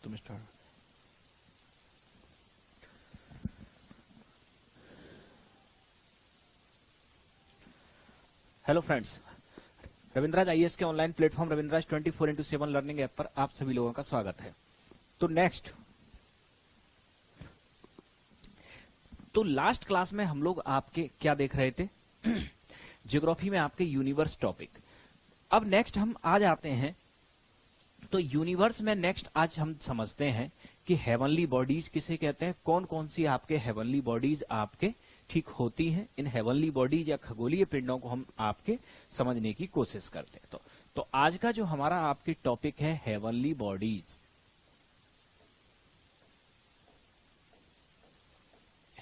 तुम start. Hello friends, रविंद्राज IAS के online platform रविंद्राज 24/7 learning app पर आप सभी लोगों का स्वागत है। तो लास्ट क्लास में हम लोग आपके क्या देख रहे थे? ज्योग्राफी में आपके यूनिवर्स टॉपिक। अब नेक्स्ट हम आ जाते हैं, तो यूनिवर्स में नेक्स्ट आज हम समझते हैं कि हेवनली बॉडीज किसे कहते हैं, कौन कौन सी आपके हेवनली बॉडीज आपके ठीक होती हैं। इन हेवनली बॉडीज या खगोलीय पिंडों को हम आपके समझने की कोशिश करते हैं। तो आज का जो हमारा आपकी टॉपिक है हेवनली बॉडीज।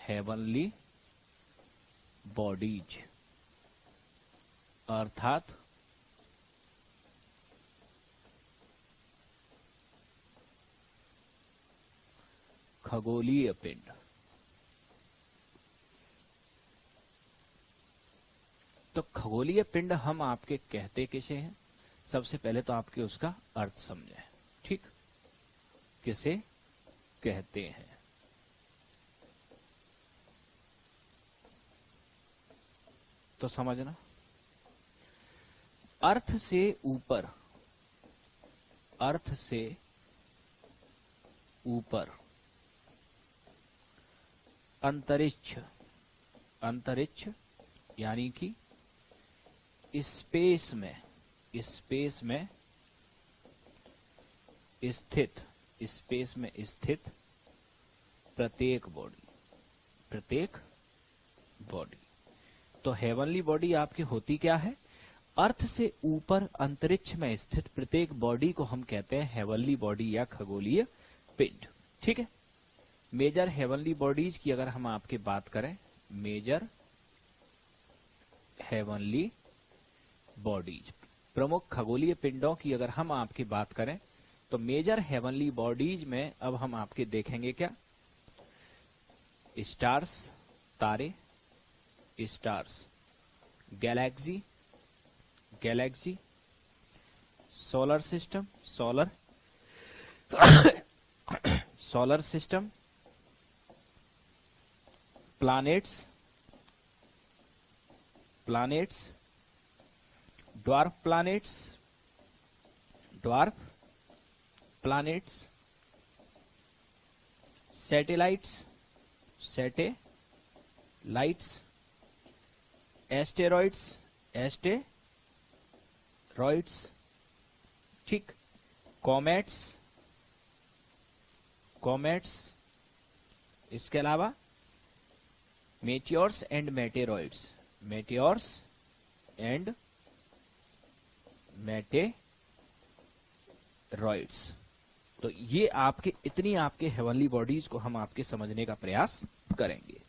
हेवनली बॉडीज अर्थात खगोलीय पिंड। तो खगोलीय पिंड हम आपके कहते किसे हैं? सबसे पहले तो आपके उसका अर्थ समझें, ठीक? किसे कहते हैं? तो समझना, अर्थ से ऊपर, अर्थ से ऊपर अंतरिक्ष, अंतरिक्ष यानी कि स्पेस में, स्पेस में स्थित, स्पेस में स्थित प्रत्येक बॉडी, प्रत्येक बॉडी। तो हेवनली बॉडी आपकी होती क्या है? अर्थ से ऊपर अंतरिक्ष में स्थित प्रत्येक बॉडी को हम कहते हैं हेवनली बॉडी या खगोलीय पिंड, ठीक है। मेजर हेवनली बॉडीज की अगर हम आपके बात करें, मेजर हेवनली बॉडीज, प्रमुख खगोलीय पिंडों की अगर हम आपकी बात करें, तो मेजर हेवनली बॉडीज में अब हम आपके देखेंगे क्या? स्टार्स, तारे, stars, Galaxy, Galaxy, solar system, solar solar system, planets, planets, dwarf planets, dwarf planets, satellites, satellites, asteroids, asteroids, ठीक, कॉमेट्स, कॉमेट्स, इसके अलावा meteors and meteoroids, meteors and meteoroids. तो ये आपके इतनी आपके हेवनली बॉडीज को हम आपके समझने का प्रयास करेंगे।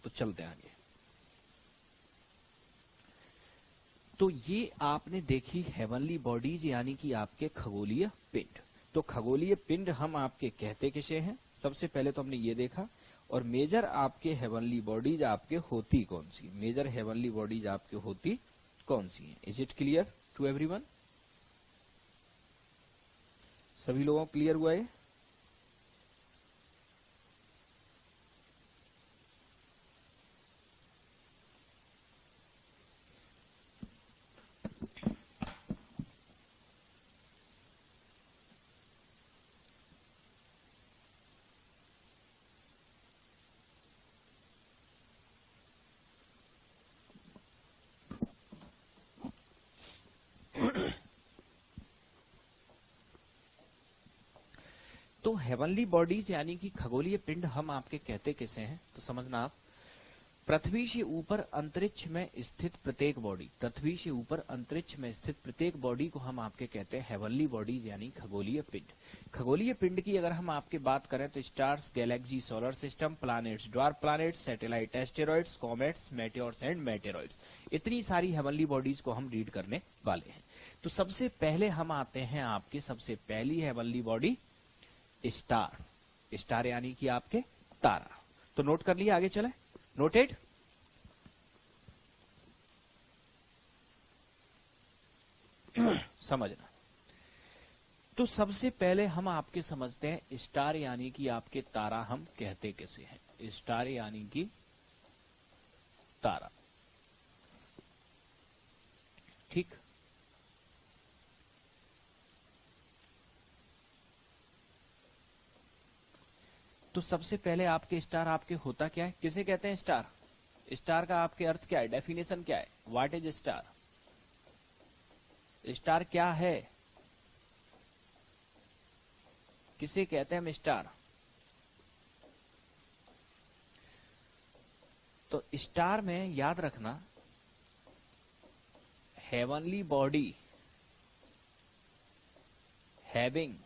तो चलते हैं आगे। तो ये आपने देखी हेवनली बॉडीज यानी कि आपके खगोलीय पिंड। तो खगोलीय पिंड हम आपके कहते किसे हैं? सबसे पहले तो हमने ये देखा। और मेजर आपके हेवनली बॉडीज आपके होती कौन सी? मेजर हेवनली बॉडीज आपके होती कौन सी हैं? Is it clear to everyone? सभी लोगों को क्लियर हुआ है? तो हेवनली बॉडीज यानी कि खगोलीय पिंड हम आपके कहते किसे हैं, तो समझना आप, पृथ्वी से ऊपर अंतरिक्ष में स्थित प्रत्येक बॉडी, पृथ्वी से ऊपर अंतरिक्ष में स्थित प्रत्येक बॉडी को हम आपके कहते हैं हेवनली बॉडीज यानी खगोलीय पिंड। खगोलीय पिंड की अगर हम आपके बात करें तो stars, galaxy, solar system, planets, dwarf planets, satellite, asteroids, comets, meteors and meteoroids, इतनी सारी हेवनली बॉडीज को हम रीड करने वाले हैं। तो सबसे पहले हम आते हैं आपके, सबसे पहली हेवनली बॉडी स्टार, स्टार यानी कि आपके तारा। तो नोट कर लिया, आगे चले, नोटेड। समझना, तो सबसे पहले हम आपके समझते हैं स्टार यानी कि आपके तारा हम कहते कैसे हैं। स्टार यानी कि तारा, ठीक। तो सबसे पहले आपके स्टार आपके होता क्या है, किसे कहते हैं स्टार, स्टार का आपके अर्थ क्या है, डेफिनेशन क्या है, व्हाट इज स्टार, स्टार क्या है, किसे कहते हैं हम स्टार। तो स्टार में याद रखना, heavenly body having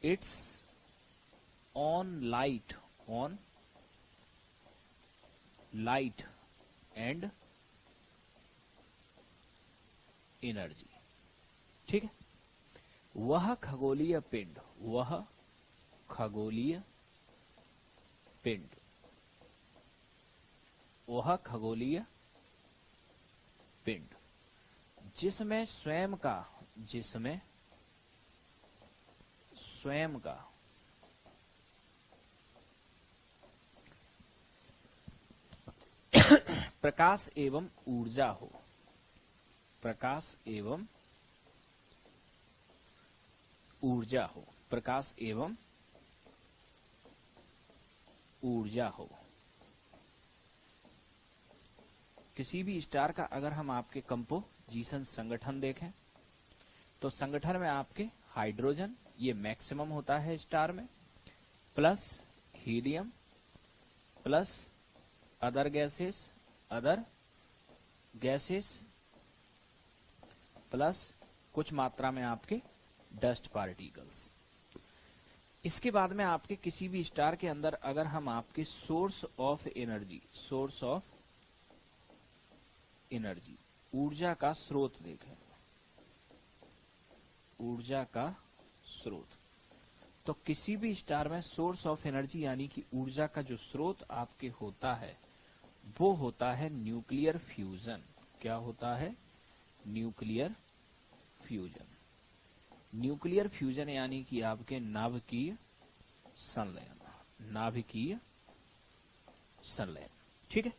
its on light and energy, ठीक है। वह खगोलीय पिंड, वह खगोलीय पिंड, वह खगोलीय पिंड जिसमें स्वयं का, जिसमें स्वयं का प्रकाश एवं ऊर्जा हो, प्रकाश एवं ऊर्जा हो, प्रकाश एवं ऊर्जा हो। किसी भी स्टार का अगर हम आपके कंपोजिशन संगठन देखें तो संगठन में आपके हाइड्रोजन ये मैक्सिमम होता है स्टार में, plus helium, plus other gases, plus कुछ मात्रा में आपके डस्ट पार्टिकल्स। इसके बाद में आपके किसी भी स्टार के अंदर अगर हम आपके source of energy, source of energy, ऊर्जा का स्रोत देखें, ऊर्जा का स्रोत, तो किसी भी स्टार में सोर्स ऑफ एनर्जी यानी कि ऊर्जा का जो स्रोत आपके होता है वो होता है न्यूक्लियर फ्यूजन। क्या होता है, न्यूक्लियर फ्यूजन। न्यूक्लियर फ्यूजन यानी कि आपके नाभिकीय संलयन, नाभिकीय संलयन, ठीक है।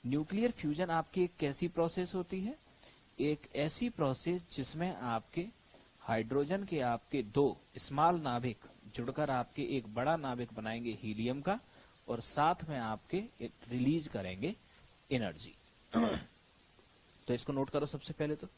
न्यूक्लियर फ्यूजन आपकी एक कैसी प्रोसेस होती है, एक ऐसी प्रोसेस जिसमें आपके हाइड्रोजन के आपके दो स्मॉल नाभिक जुड़कर आपके एक बड़ा नाभिक बनाएंगे हीलियम का, और साथ में आपके रिलीज करेंगे एनर्जी। तो इसको नोट करो सबसे पहले तो,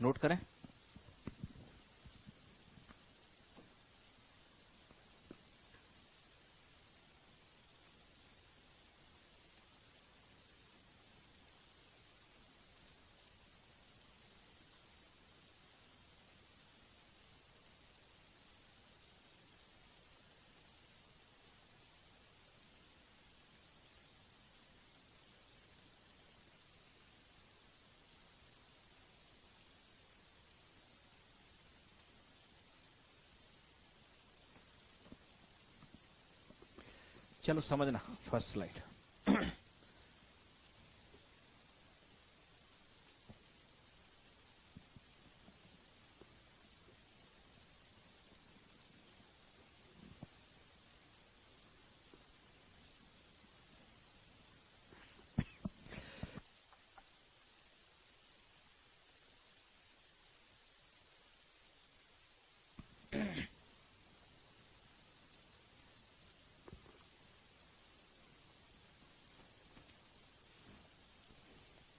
नोट करें। चलो समझना फर्स्ट स्लाइड।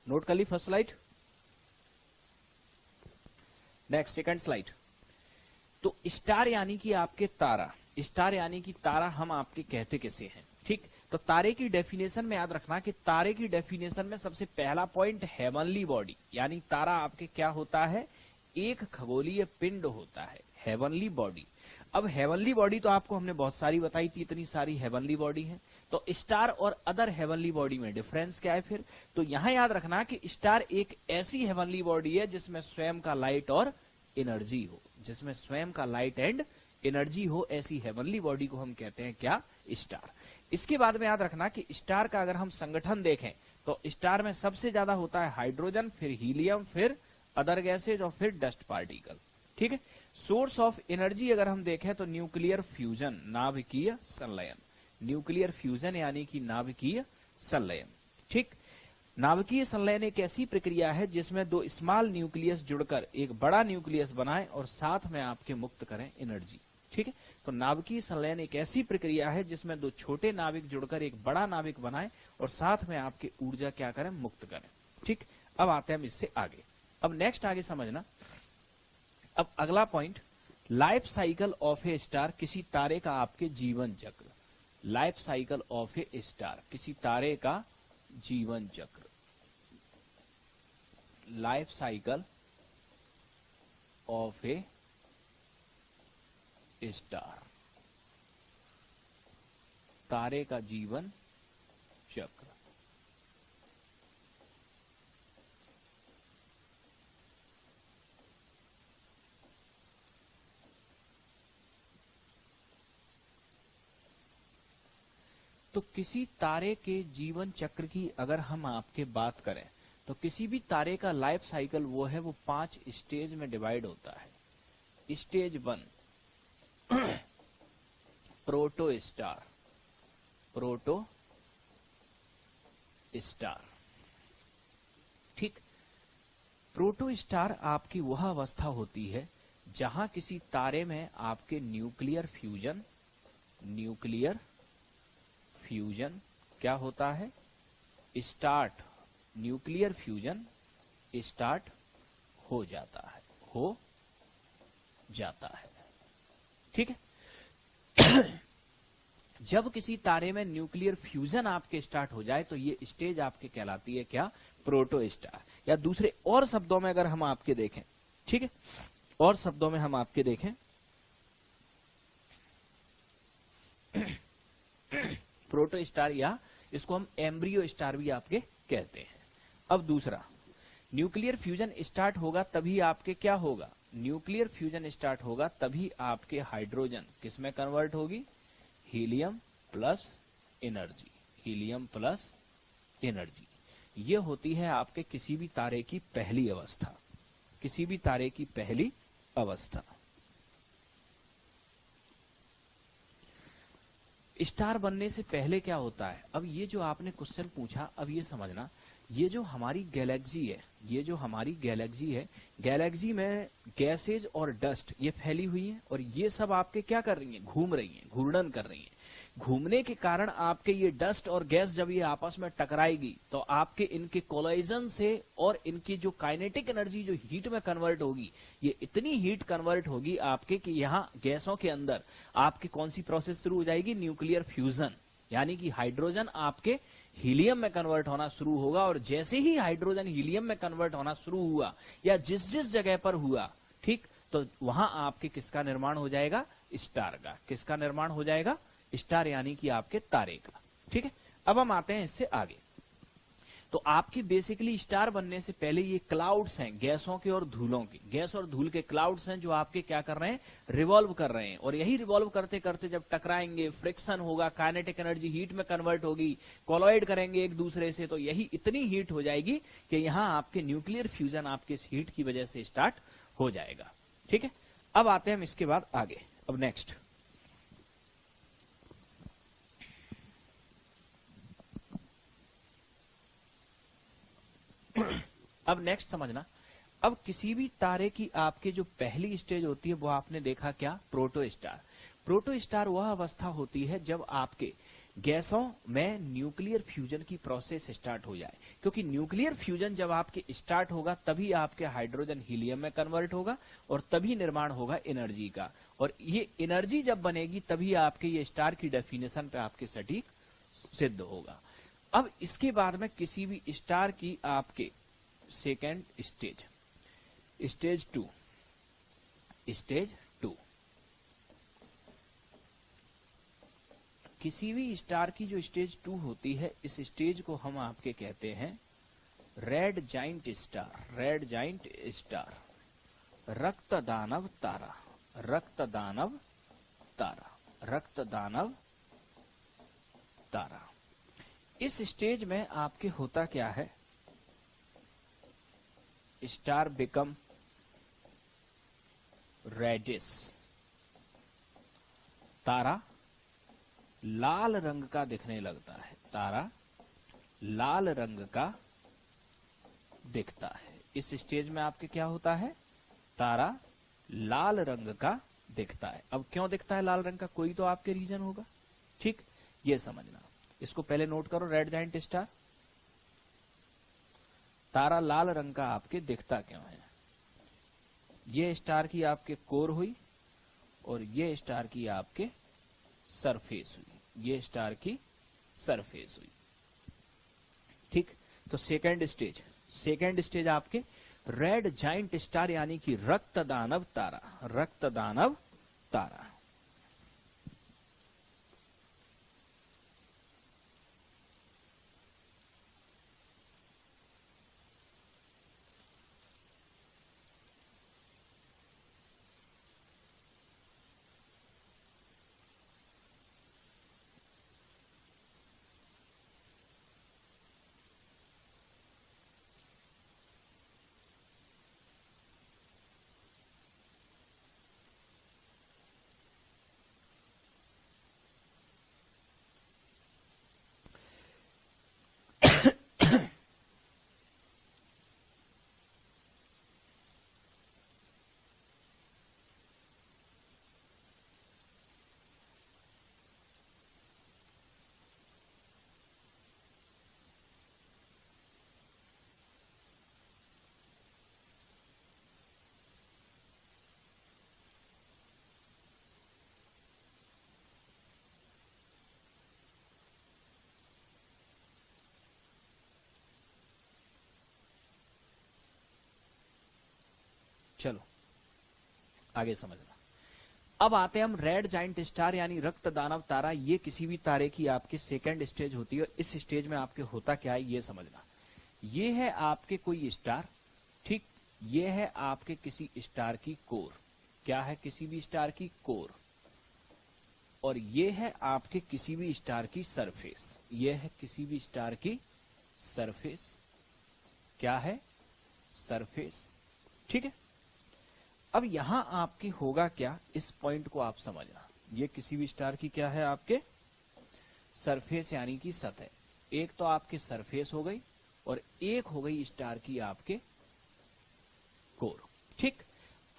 नोट कर ली first slide. Next second slide. तो स्टार यानी कि आपके तारा, स्टार यानी कि तारा हम आपके कहते किसे हैं, ठीक। तो तारे की डेफिनेशन में याद रखना कि तारे की डेफिनेशन में सबसे पहला पॉइंट हेवनली बॉडी, यानी तारा आपके क्या होता है, एक खगोलीय पिंड होता है, हेवनली बॉडी। अब हेवनली बॉडी तो आपको हमने बहुत सारी बताई थी, इतनी सारी हेवनली बॉडी है। तो स्टार और अदर हेवनली बॉडी में डिफरेंस क्या है फिर, तो यहां याद रखना कि स्टार एक ऐसी हेवनली बॉडी है जिसमें स्वयं का लाइट और एनर्जी हो, जिसमें स्वयं का लाइट एंड एनर्जी हो, ऐसी हेवनली बॉडी को हम कहते हैं क्या, स्टार। इसके बाद में याद रखना कि स्टार का अगर हम संगठन देखें तो स्टार में सबसे ज्यादा होता है हाइड्रोजन, फिर हीलियम, फिर अदर गैसेज और फिर डस्ट पार्टिकल, ठीक है। सोर्स ऑफ एनर्जी अगर हम देखें तो न्यूक्लियर फ्यूजन, नाभिकीय संलयन, न्यूक्लियर फ्यूजन यानी कि नाभिकीय संलयन, ठीक। नाभिकीय संलयन एक ऐसी प्रक्रिया है जिसमें दो स्मॉल न्यूक्लियस जुड़कर एक बड़ा न्यूक्लियस बनाएं और साथ में आपके मुक्त करें एनर्जी, ठीक है। तो नाभिकीय संलयन एक ऐसी प्रक्रिया है जिसमें दो छोटे नाभिक जुड़कर एक बड़ा नाभिक बनाएं और साथ में आपके ऊर्जा क्या करें, मुक्त करें, ठीक। अब आते हैं हम इससे आगे। अब नेक्स्ट आगे समझना। अब अगला point, life cycle of A star, किसी तारे का आपके जीवन चक्र, life cycle of A star, किसी तारे का जीवन चक्र, life cycle of A star, तारे का जीवन चक्र। तो किसी तारे के जीवन चक्र की अगर हम आपके बात करें तो किसी भी तारे का लाइफ साइकिल वो है, वो 5 स्टेज में डिवाइड होता है। Stage 1 proto star, proto star, ठीक। प्रोटो स्टार आपकी वह अवस्था होती है जहां किसी तारे में आपके न्यूक्लियर फ्यूजन, न्यूक्लियर फ्यूजन क्या होता है, स्टार्ट, न्यूक्लियर फ्यूजन स्टार्ट हो जाता है, हो जाता है, ठीक है। जब किसी तारे में न्यूक्लियर फ्यूजन आपके स्टार्ट हो जाए तो ये स्टेज आपके कहलाती है क्या, प्रोटो स्टार। या दूसरे और शब्दों में अगर हम आपके देखें, ठीक है, और शब्दों में हम आपके देखें प्रोटो स्टार, या इसको हम एम्ब्रियो स्टार भी आपके कहते हैं। अब दूसरा, न्यूक्लियर फ्यूजन स्टार्ट होगा तभी आपके क्या होगा, न्यूक्लियर फ्यूजन स्टार्ट होगा तभी आपके हाइड्रोजन किस में कन्वर्ट होगी, helium plus energy, helium plus energy. ये होती है आपके किसी भी तारे की पहली अवस्था, किसी भी तारे की पहली अवस्था। स्टार बनने से पहले क्या होता है, अब ये जो आपने क्वेश्चन पूछा, अब ये समझना, ये जो हमारी गैलेक्सी है, ये जो हमारी गैलेक्सी है, गैलेक्सी में गैसेज और डस्ट ये फैली हुई है और ये सब आपके क्या कर रही हैं, घूम रही हैं, घूर्णन कर रही हैं। घूमने के कारण आपके ये डस्ट और गैस जब ये आपस में टकराएगी तो आपके इनके कोलाइजन से और इनकी जो काइनेटिक एनर्जी जो हीट में कन्वर्ट होगी, ये इतनी हीट कन्वर्ट होगी आपके कि यहाँ गैसों के अंदर आपकी कौन सी प्रोसेस शुरू हो जाएगी, न्यूक्लियर फ्यूजन, यानी कि हाइड्रोजन आपके हीलियम में कन्वर्ट होना शुरू होगा। और जैसे ही हाइड्रोजन हीलियम में कन्वर्ट होना शुरू हुआ या जिस जिस जगह पर हुआ, ठीक, तो वहां आपके किसका निर्माण हो जाएगा, स्टार का। किसका निर्माण हो जाएगा, स्टार यानी कि आपके तारे का, ठीक है। अब हम आते हैं इससे आगे। तो आपके बेसिकली स्टार बनने से पहले ये क्लाउड्स हैं, गैसों के और धूलों के, गैस और धूल के क्लाउड्स हैं जो आपके क्या कर रहे हैं, रिवॉल्व कर रहे हैं। और यही रिवॉल्व करते करते जब टकराएंगे, फ्रिक्शन होगा, काइनेटिक एनर्जी हीट में कन्वर्ट होगी, कोलॉइड करेंगे एक दूसरे से, तो यही इतनी हीट हो जाएगी कि यहाँ आपके न्यूक्लियर फ्यूजन आपके इस हीट की वजह से स्टार्ट हो जाएगा। ठीक है, अब आते हैं हम इसके बाद आगे। अब नेक्स्ट समझना। अब किसी भी तारे की आपके जो पहली स्टेज होती है वो आपने देखा क्या, प्रोटो स्टार। प्रोटो स्टार वह अवस्था होती है जब आपके गैसों में न्यूक्लियर फ्यूजन की प्रोसेस स्टार्ट हो जाए, क्योंकि न्यूक्लियर फ्यूजन जब आपके स्टार्ट होगा तभी आपके हाइड्रोजन हीलियम में कन्वर्ट होगा और तभी निर्माण होगा एनर्जी का, और ये एनर्जी जब बनेगी तभी आपके ये स्टार की डेफिनेशन पे आपके सटीक सिद्ध होगा। अब इसके बाद में किसी भी स्टार की आपके सेकेंड स्टेज, स्टेज टू, किसी भी स्टार की जो स्टेज 2 होती है, इस स्टेज को हम आपके कहते हैं red giant star. Red giant star, रक्त दानव तारा, रक्त दानव तारा, रक्त दानव तारा। इस स्टेज में आपके होता क्या है, स्टार बिकम रेडिश, तारा लाल रंग का दिखने लगता है, तारा लाल रंग का दिखता है। इस स्टेज में आपके क्या होता है, तारा लाल रंग का दिखता है। अब क्यों दिखता है लाल रंग का, कोई तो आपके रीजन होगा। ठीक, ये समझना, इसको पहले नोट करो। रेड जाइंट स्टार, तारा लाल रंग का आपके दिखता क्यों है, ये स्टार की आपके कोर हुई और ये स्टार की आपके सरफेस हुई, ये स्टार की सरफेस हुई। ठीक, तो सेकंड स्टेज आपके रेड जाइंट स्टार यानी कि रक्त दानव तारा, रक्त दानव तारा। चलो आगे समझना। अब आते हैं हम रेड जाइंट स्टार यानी रक्त दानव तारा। ये किसी भी तारे की आपकी सेकंड स्टेज होती है। इस स्टेज में आपके होता क्या है ये समझना। ये है आपके कोई स्टार, ठीक, ये है आपके किसी स्टार की कोर। क्या है, किसी भी स्टार की कोर। और ये है आपके किसी भी स्टार की सरफेस। ये है किसी भी स्टार की सरफेस। क्या है, सरफेस। ठीक है, अब यहां आपके होगा क्या, इस पॉइंट को आप समझना। ये किसी भी स्टार की क्या है, आपके सरफेस यानी कि सतह। एक तो आपके सरफेस हो गई और एक हो गई स्टार की आपके कोर। ठीक,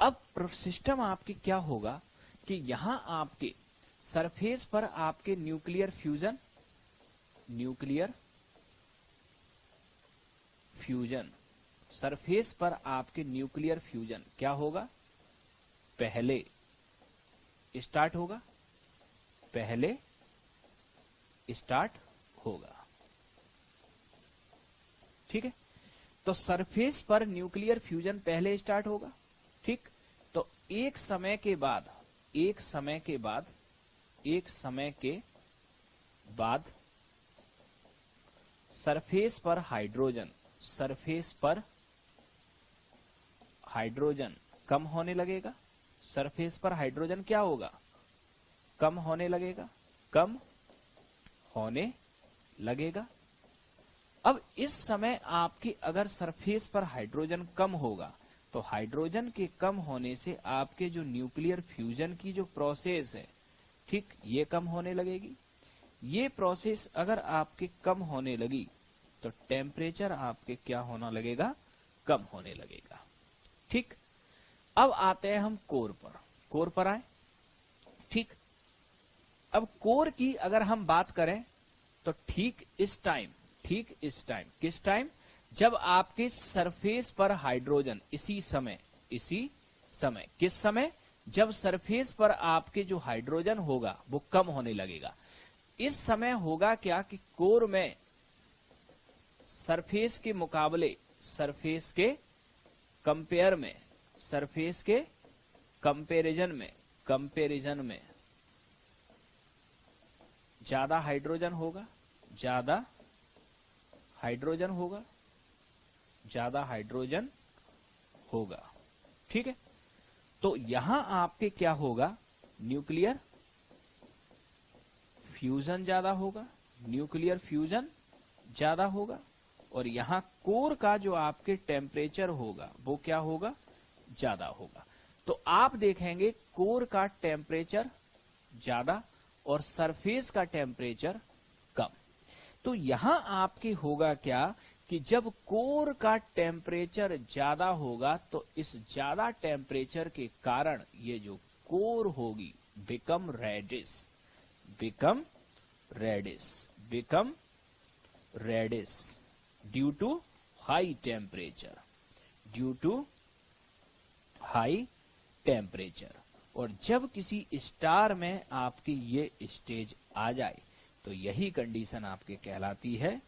अब सिस्टम आपके क्या होगा कि यहां आपके सरफेस पर आपके न्यूक्लियर फ्यूजन, सरफेस पर आपके न्यूक्लियर फ्यूजन क्या होगा, पहले स्टार्ट होगा, पहले स्टार्ट होगा। ठीक है, तो सरफेस पर न्यूक्लियर फ्यूजन पहले स्टार्ट होगा। ठीक, तो एक समय के बाद सरफेस पर हाइड्रोजन, सरफेस पर हाइड्रोजन कम होने लगेगा। सरफेस पर हाइड्रोजन क्या होगा? कम होने लगेगा, कम होने लगेगा। अब इस समय आपकी अगर सरफेस पर हाइड्रोजन कम होगा तो हाइड्रोजन के कम होने से आपके जो न्यूक्लियर फ्यूजन की जो प्रोसेस है, ठीक, ये कम होने लगेगी। ये प्रोसेस अगर आपके कम होने लगी तो टेम्परेचर आपके क्या होना लगेगा? कम होने लगेगा। ठीक, अब आते हैं हम कोर पर। कोर पर आए, ठीक। अब कोर की अगर हम बात करें तो ठीक इस टाइम, किस टाइम? जब आपके सरफेस पर हाइड्रोजन इसी समय किस समय? जब सरफेस पर आपके जो हाइड्रोजन होगा वो कम होने लगेगा। इस समय होगा क्या कि कोर में सरफेस के मुकाबले, सरफेस के कंपेयर में, सरफेस के कंपैरिजन में ज्यादा हाइड्रोजन होगा, ज्यादा हाइड्रोजन होगा। ठीक है, तो यहां आपके क्या होगा? न्यूक्लियर फ्यूजन ज्यादा होगा, न्यूक्लियर फ्यूजन ज्यादा होगा। और यहां कोर का जो आपके टेम्परेचर होगा वो क्या होगा? ज्यादा होगा। तो आप देखेंगे कोर का टेम्परेचर ज्यादा और सरफेस का टेम्परेचर कम। तो यहां आपके होगा क्या कि जब कोर का टेम्परेचर ज्यादा होगा तो इस ज्यादा टेम्परेचर के कारण ये जो कोर होगी become reddish due to high temperature. और जब किसी स्टार में आपकी ये स्टेज आ जाए तो यही कंडीशन आपके कहलाती है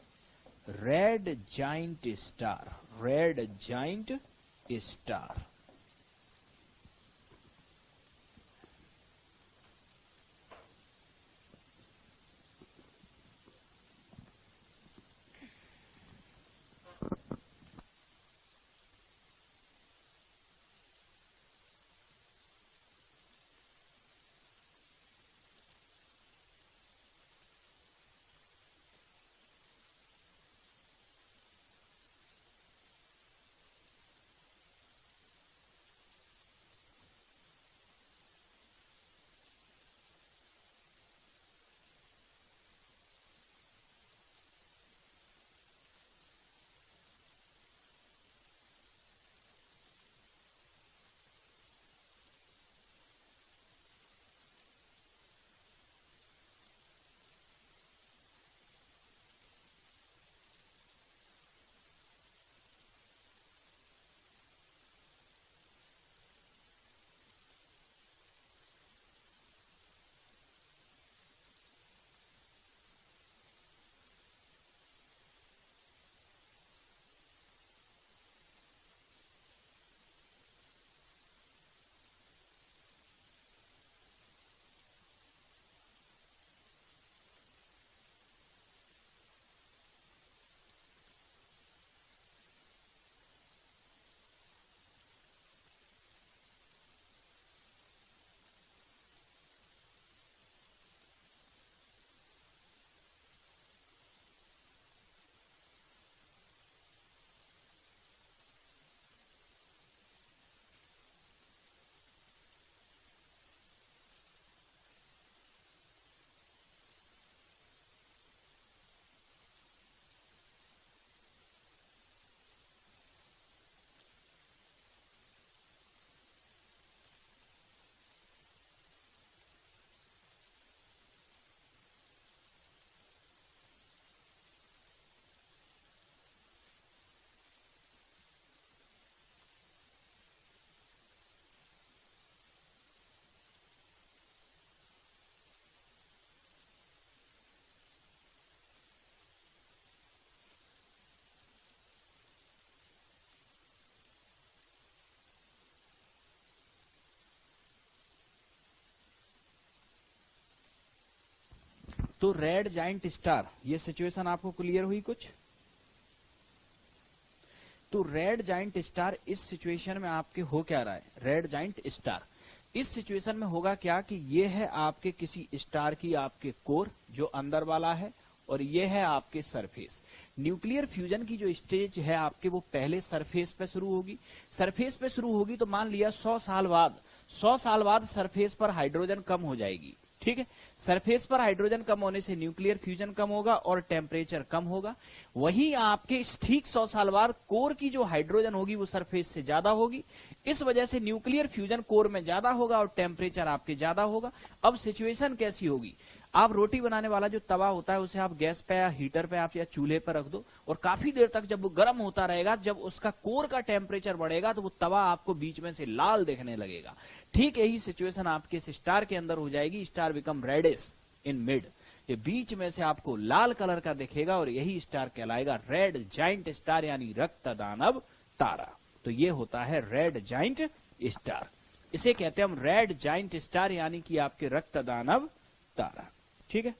रेड जाइंट स्टार। तो रेड जाइंट स्टार, ये सिचुएशन आपको क्लियर हुई कुछ? तो रेड जाइंट स्टार इस सिचुएशन में आपके हो क्या रहा है? रेड जाइंट स्टार इस सिचुएशन में होगा क्या कि ये है आपके किसी स्टार की आपके कोर जो अंदर वाला है, और ये है आपके सरफेस। न्यूक्लियर फ्यूजन की जो स्टेज है आपके वो पहले सरफेस पे शुरू होगी। सरफेस पे शुरू होगी तो मान लिया 100 साल बाद सरफेस पर हाइड्रोजन कम हो जाएगी, ठीक है। सरफेस पर हाइड्रोजन कम होने से न्यूक्लियर फ्यूजन कम होगा और टेम्परेचर कम होगा। वहीं आपके ठीक 100 साल बाद कोर की जो हाइड्रोजन होगी वो सरफेस से ज्यादा होगी। इस वजह से न्यूक्लियर फ्यूजन कोर में ज्यादा होगा और टेम्परेचर आपके ज्यादा होगा। अब सिचुएशन कैसी होगी? आप रोटी बनाने वाला जो तवा होता है उसे आप गैस पे या हीटर पे आप या चूल्हे पर रख दो, और काफी देर तक जब वो गर्म होता रहेगा, जब उसका कोर का टेम्परेचर बढ़ेगा तो वो तवा आपको बीच में से लाल दिखने लगेगा। ठीक यही सिचुएशन आपके इस स्टार के अंदर हो जाएगी। Star become reddish in mid, ये बीच में से आपको लाल कलर का दिखेगा और यही स्टार कहलाएगा रेड जाइंट स्टार, यानी रक्त दानव तारा। तो ये होता है रेड जाइंट स्टार, इसे कहते हैं हम रेड जाइंट स्टार, यानी कि आपके रक्त दानव तारा, ठीक है।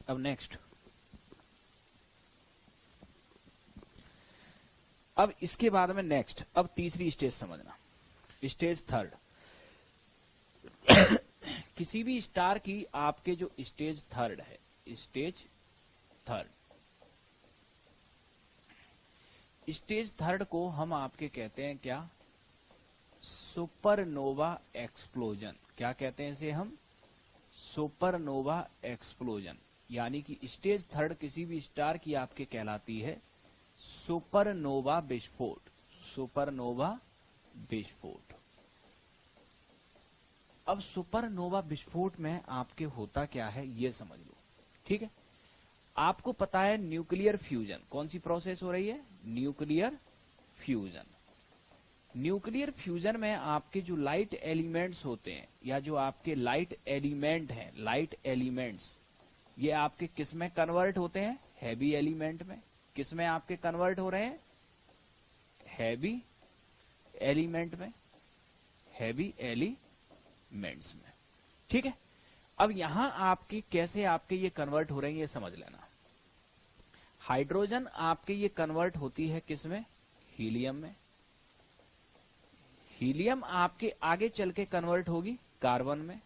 अब नेक्स्ट, अब इसके बाद में नेक्स्ट, अब तीसरी स्टेज समझना, स्टेज थर्ड। किसी भी स्टार की आपके जो स्टेज थर्ड है, स्टेज थर्ड, स्टेज थर्ड को हम आपके कहते हैं क्या? Supernova explosion. क्या कहते हैं इसे हम? Supernova explosion. यानी कि स्टेज थर्ड किसी भी स्टार की आपके कहलाती है सुपरनोवा विस्फोट, सुपरनोवा विस्फोट। अब सुपरनोवा विस्फोट में आपके होता क्या है ये समझ लो, ठीक है। आपको पता है न्यूक्लियर फ्यूजन, कौन सी प्रोसेस हो रही है? Nuclear fusion. न्यूक्लियर फ्यूजन में आपके जो लाइट एलिमेंट्स होते हैं, या जो आपके लाइट एलिमेंट हैं, लाइट एलिमेंट्स, ये आपके किस में कन्वर्ट होते हैं? हैवी एलिमेंट में। किस में आपके कन्वर्ट हो रहे हैं? हैवी एलिमेंट में। हैवी एलिमेंट्स में। ठीक है, अब यहां आपके कैसे आपके ये कन्वर्ट हो रहे हैं ये समझ लेना। हाइड्रोजन आपके ये कन्वर्ट होती है किसमें? हीलियम में। हीलियम आपके आगे चल के कन्वर्ट होगी कार्बन में।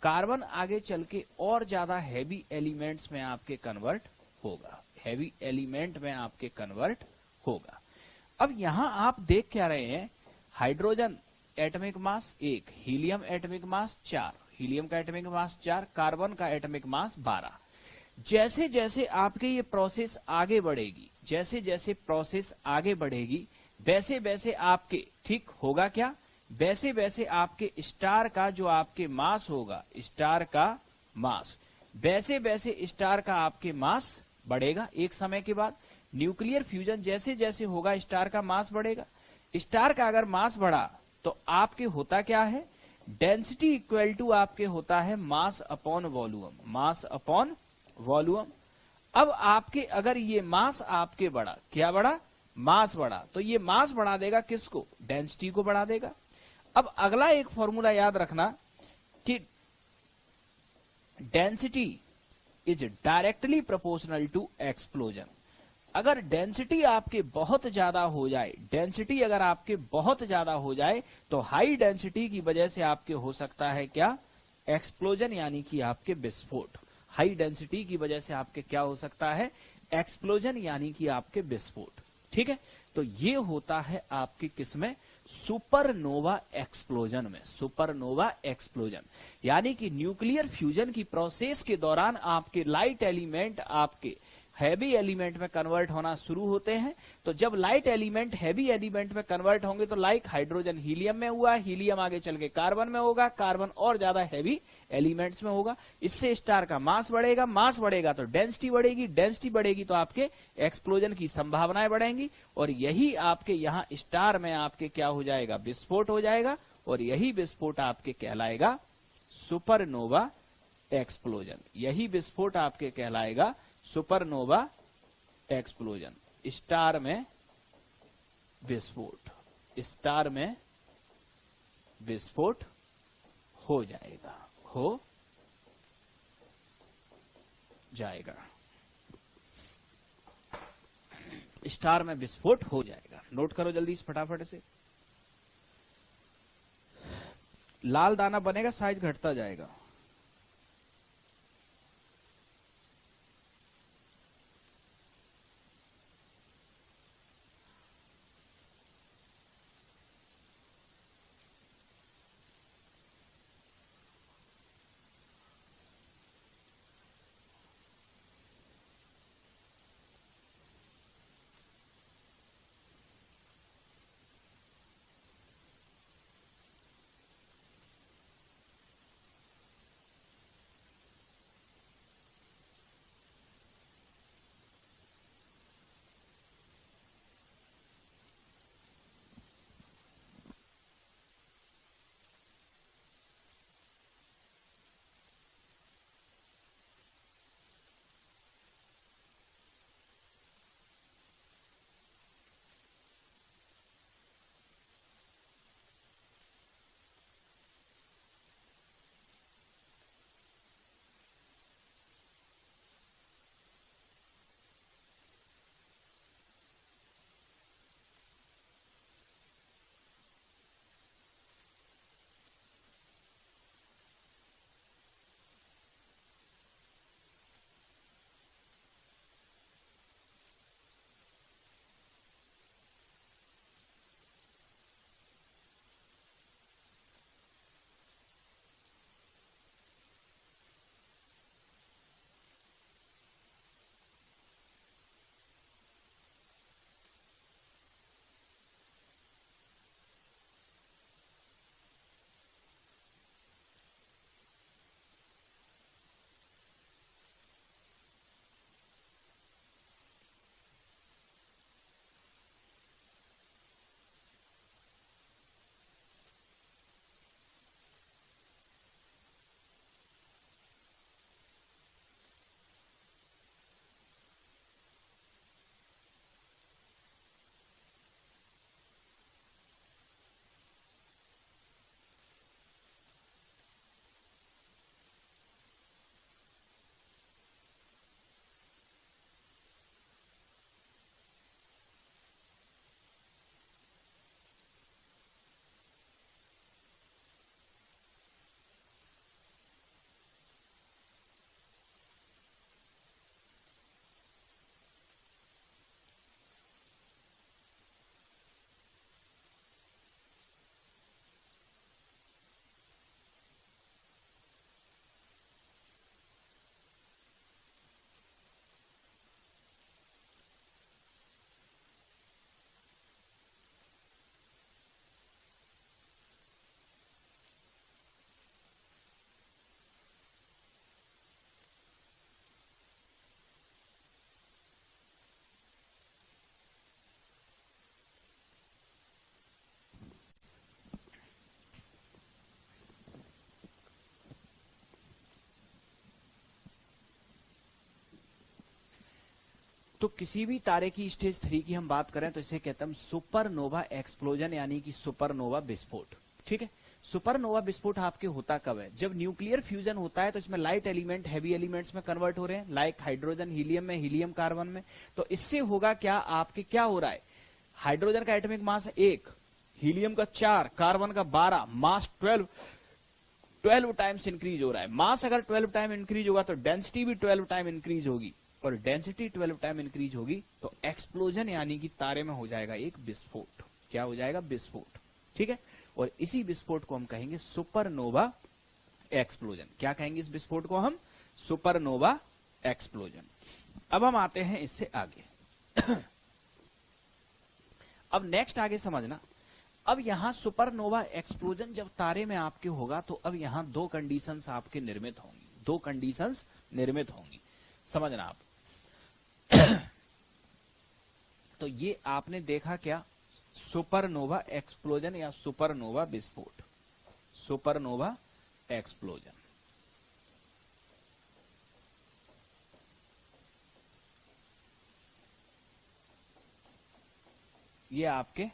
कार्बन आगे चल के और ज्यादा हैवी एलिमेंट्स में आपके कन्वर्ट होगा, हैवी एलिमेंट में आपके कन्वर्ट होगा। अब यहां आप देख क्या रहे हैं, hydrogen atomic mass 1, helium atomic mass 4, helium का एटॉमिक मास 4, कार्बन का एटॉमिक मास 12। जैसे जैसे आपके ये प्रोसेस आगे बढ़ेगी, जैसे जैसे प्रोसेस आगे बढ़ेगी, वैसे वैसे आपके ठीक होगा क्या, वैसे वैसे आपके स्टार का जो आपके मास होगा, स्टार का मास, वैसे वैसे स्टार का आपके मास बढ़ेगा। एक समय के बाद न्यूक्लियर फ्यूजन जैसे जैसे होगा स्टार का मास बढ़ेगा। स्टार का अगर मास बढ़ा तो आपके होता क्या है, डेंसिटी इक्वल टू आपके होता है मास upon volume, mass upon volume. अब आपके अगर ये मास आपके बढ़ा, क्या बढ़ा, मास बढ़ा, तो ये मास बढ़ा देगा किसको, डेंसिटी को बढ़ा देगा। अब अगला एक फॉर्मूला याद रखना कि density is directly proportional to explosion. अगर डेंसिटी आपके बहुत ज्यादा हो जाए, डेंसिटी अगर आपके बहुत ज्यादा हो जाए तो हाई डेंसिटी की वजह से आपके हो सकता है क्या, एक्सप्लोजन, यानी कि आपके विस्फोट। हाई डेंसिटी की वजह से आपके क्या हो सकता है, एक्सप्लोजन, यानी कि आपके विस्फोट। ठीक है, तो ये होता है आपके किसमें, सुपरनोवा एक्सप्लोजन में। सुपरनोवा एक्सप्लोजन यानी कि न्यूक्लियर फ्यूजन की प्रोसेस के दौरान आपके लाइट एलिमेंट आपके हैवी एलिमेंट में कन्वर्ट होना शुरू होते हैं। तो जब लाइट एलिमेंट हैवी एलिमेंट में कन्वर्ट होंगे तो लाइक हाइड्रोजन हीलियम में हुआ, हीलियम आगे चल के कार्बन में होगा, कार्बन और ज्यादा हैवी एलिमेंट्स में होगा। इससे स्टार का मास बढ़ेगा, मास बढ़ेगा तो डेंसिटी बढ़ेगी, डेंसिटी बढ़ेगी तो आपके एक्सप्लोजन की संभावनाएं बढ़ेंगी, और यही आपके यहाँ स्टार में आपके क्या हो जाएगा, विस्फोट हो जाएगा, और यही विस्फोट आपके कहलाएगा सुपरनोवा एक्सप्लोजन। यही विस्फोट आपके कहलाएगा सुपरनोवा एक्सप्लोजन। स्टार में विस्फोट, स्टार में विस्फोट हो जाएगा, हो जाएगा, स्टार में विस्फोट हो जाएगा। नोट करो जल्दी से फटाफट से। लाल दाना बनेगा, साइज घटता जाएगा। तो किसी भी तारे की स्टेज 3 की हम बात करें तो इसे कहते हैं हम सुपरनोवा एक्सप्लोजन, यानी कि सुपरनोवा विस्फोट। ठीक है, सुपरनोवा विस्फोट आपके होता कब है? जब न्यूक्लियर फ्यूजन होता है तो इसमें लाइट एलिमेंट हैवी एलिमेंट्स में कन्वर्ट हो रहे हैं, लाइक हाइड्रोजन हीलियम में, हीलियम कार्बन में। तो इससे होगा क्या, आपके क्या हो रहा है, हाइड्रोजन का एटॉमिक मास 1, हीलियम का 4, कार्बन का 12, मास 12 टाइम्स इंक्रीज हो रहा है। मास अगर 12 टाइम इंक्रीज होगा तो डेंसिटी भी 12 टाइम इंक्रीज होगी, और डेंसिटी 12 टाइम इंक्रीज होगी तो एक्सप्लोजन यानी कि तारे में हो जाएगा एक विस्फोट। क्या हो जाएगा? विस्फोट। ठीक है, और इसी विस्फोट को हम कहेंगे सुपरनोवा एक्सप्लोजन। क्या कहेंगे इस विस्फोट को हम? Supernova explosion. अब हम आते हैं इससे आगे। अब नेक्स्ट आगे समझना, अब यहां सुपरनोवा एक्सप्लोजन जब तारे में आपके होगा तो अब यहां दो कंडीशंस आपके निर्मित होंगी, दो कंडीशंस निर्मित होंगी, समझना आप। तो ये आपने देखा क्या, सुपरनोवा एक्सप्लोजन या सुपरनोवा विस्फोट, सुपरनोवा एक्सप्लोजन। ये आपके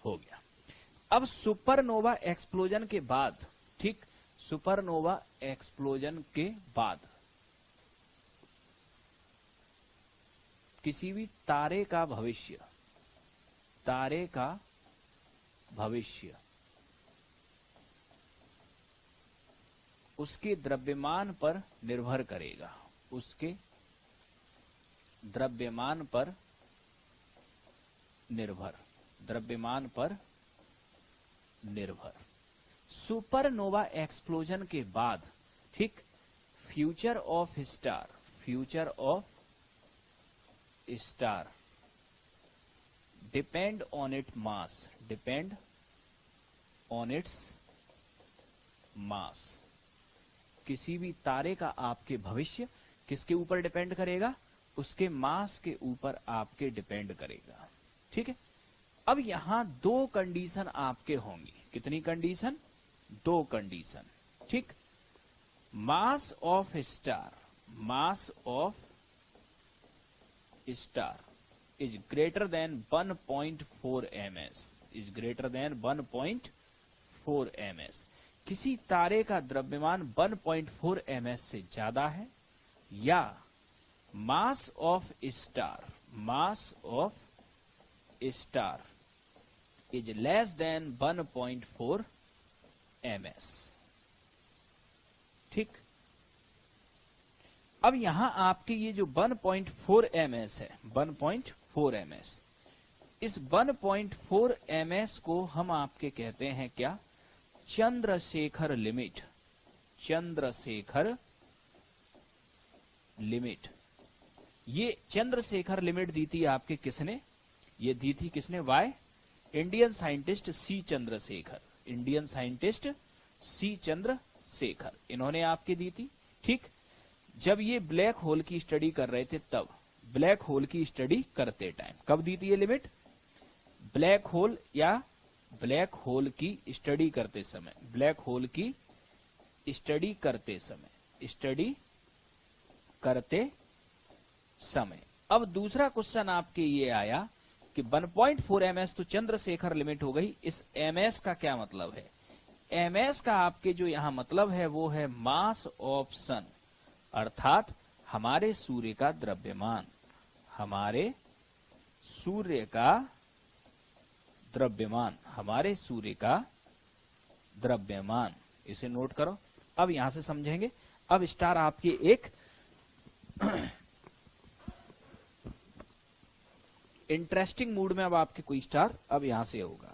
हो गया। अब सुपरनोवा एक्सप्लोजन के बाद, ठीक, सुपरनोवा एक्सप्लोजन के बाद किसी भी तारे का भविष्य, तारे का भविष्य उसके द्रव्यमान पर निर्भर करेगा, उसके द्रव्यमान पर निर्भर, द्रव्यमान पर निर्भर। सुपरनोवा एक्सप्लोजन के बाद, ठीक, future of star, future of star depend on it mass, depend on its mass. किसी भी तारे का आपके भविष्य किसके ऊपर डिपेंड करेगा? उसके मास के ऊपर आपके डिपेंड करेगा। ठीक है, अब यहां दो कंडीशन आपके होंगी। कितनी कंडीशन? दो कंडीशन। ठीक, मास of star, mass of star is greater than 1.4 ms, is greater than 1.4 ms। किसी तारे का द्रव्यमान 1.4 ms से ज्यादा है, या मास of star, mass of star is less than 1.4 ms। ठीक, अब यहां आपके ये जो 1.4 ms है, 1.4 ms, इस 1.4 ms को हम आपके कहते हैं क्या? Chandrashekhar limit, Chandrashekhar limit. ये चंद्रशेखर लिमिट दी थी आपके किसने? ये दी थी किसने? By Indian scientist C Chandrasekhar, Indian scientist C Chandrasekhar, इन्होंने आपके दी थी। ठीक, जब ये ब्लैक होल की स्टडी कर रहे थे तब, ब्लैक होल की स्टडी करते टाइम कब दी थी ये लिमिट? ब्लैक होल, या ब्लैक होल की स्टडी करते समय, ब्लैक होल की स्टडी करते समय, स्टडी करते समय। अब दूसरा क्वेश्चन आपके ये आया कि 1.4 ms तो चंद्रशेखर लिमिट हो गई, इस ms का क्या मतलब है? ms का आपके जो यहां मतलब है वो है मास ऑफ सन, अर्थात हमारे सूर्य का द्रव्यमान, हमारे सूर्य का द्रव्यमान, हमारे सूर्य का द्रव्यमान। इसे नोट करो, अब यहां से समझेंगे। अब स्टार आपकी एक इंटरेस्टिंग मूड में, अब आपके कोई स्टार अब यहां से होगा।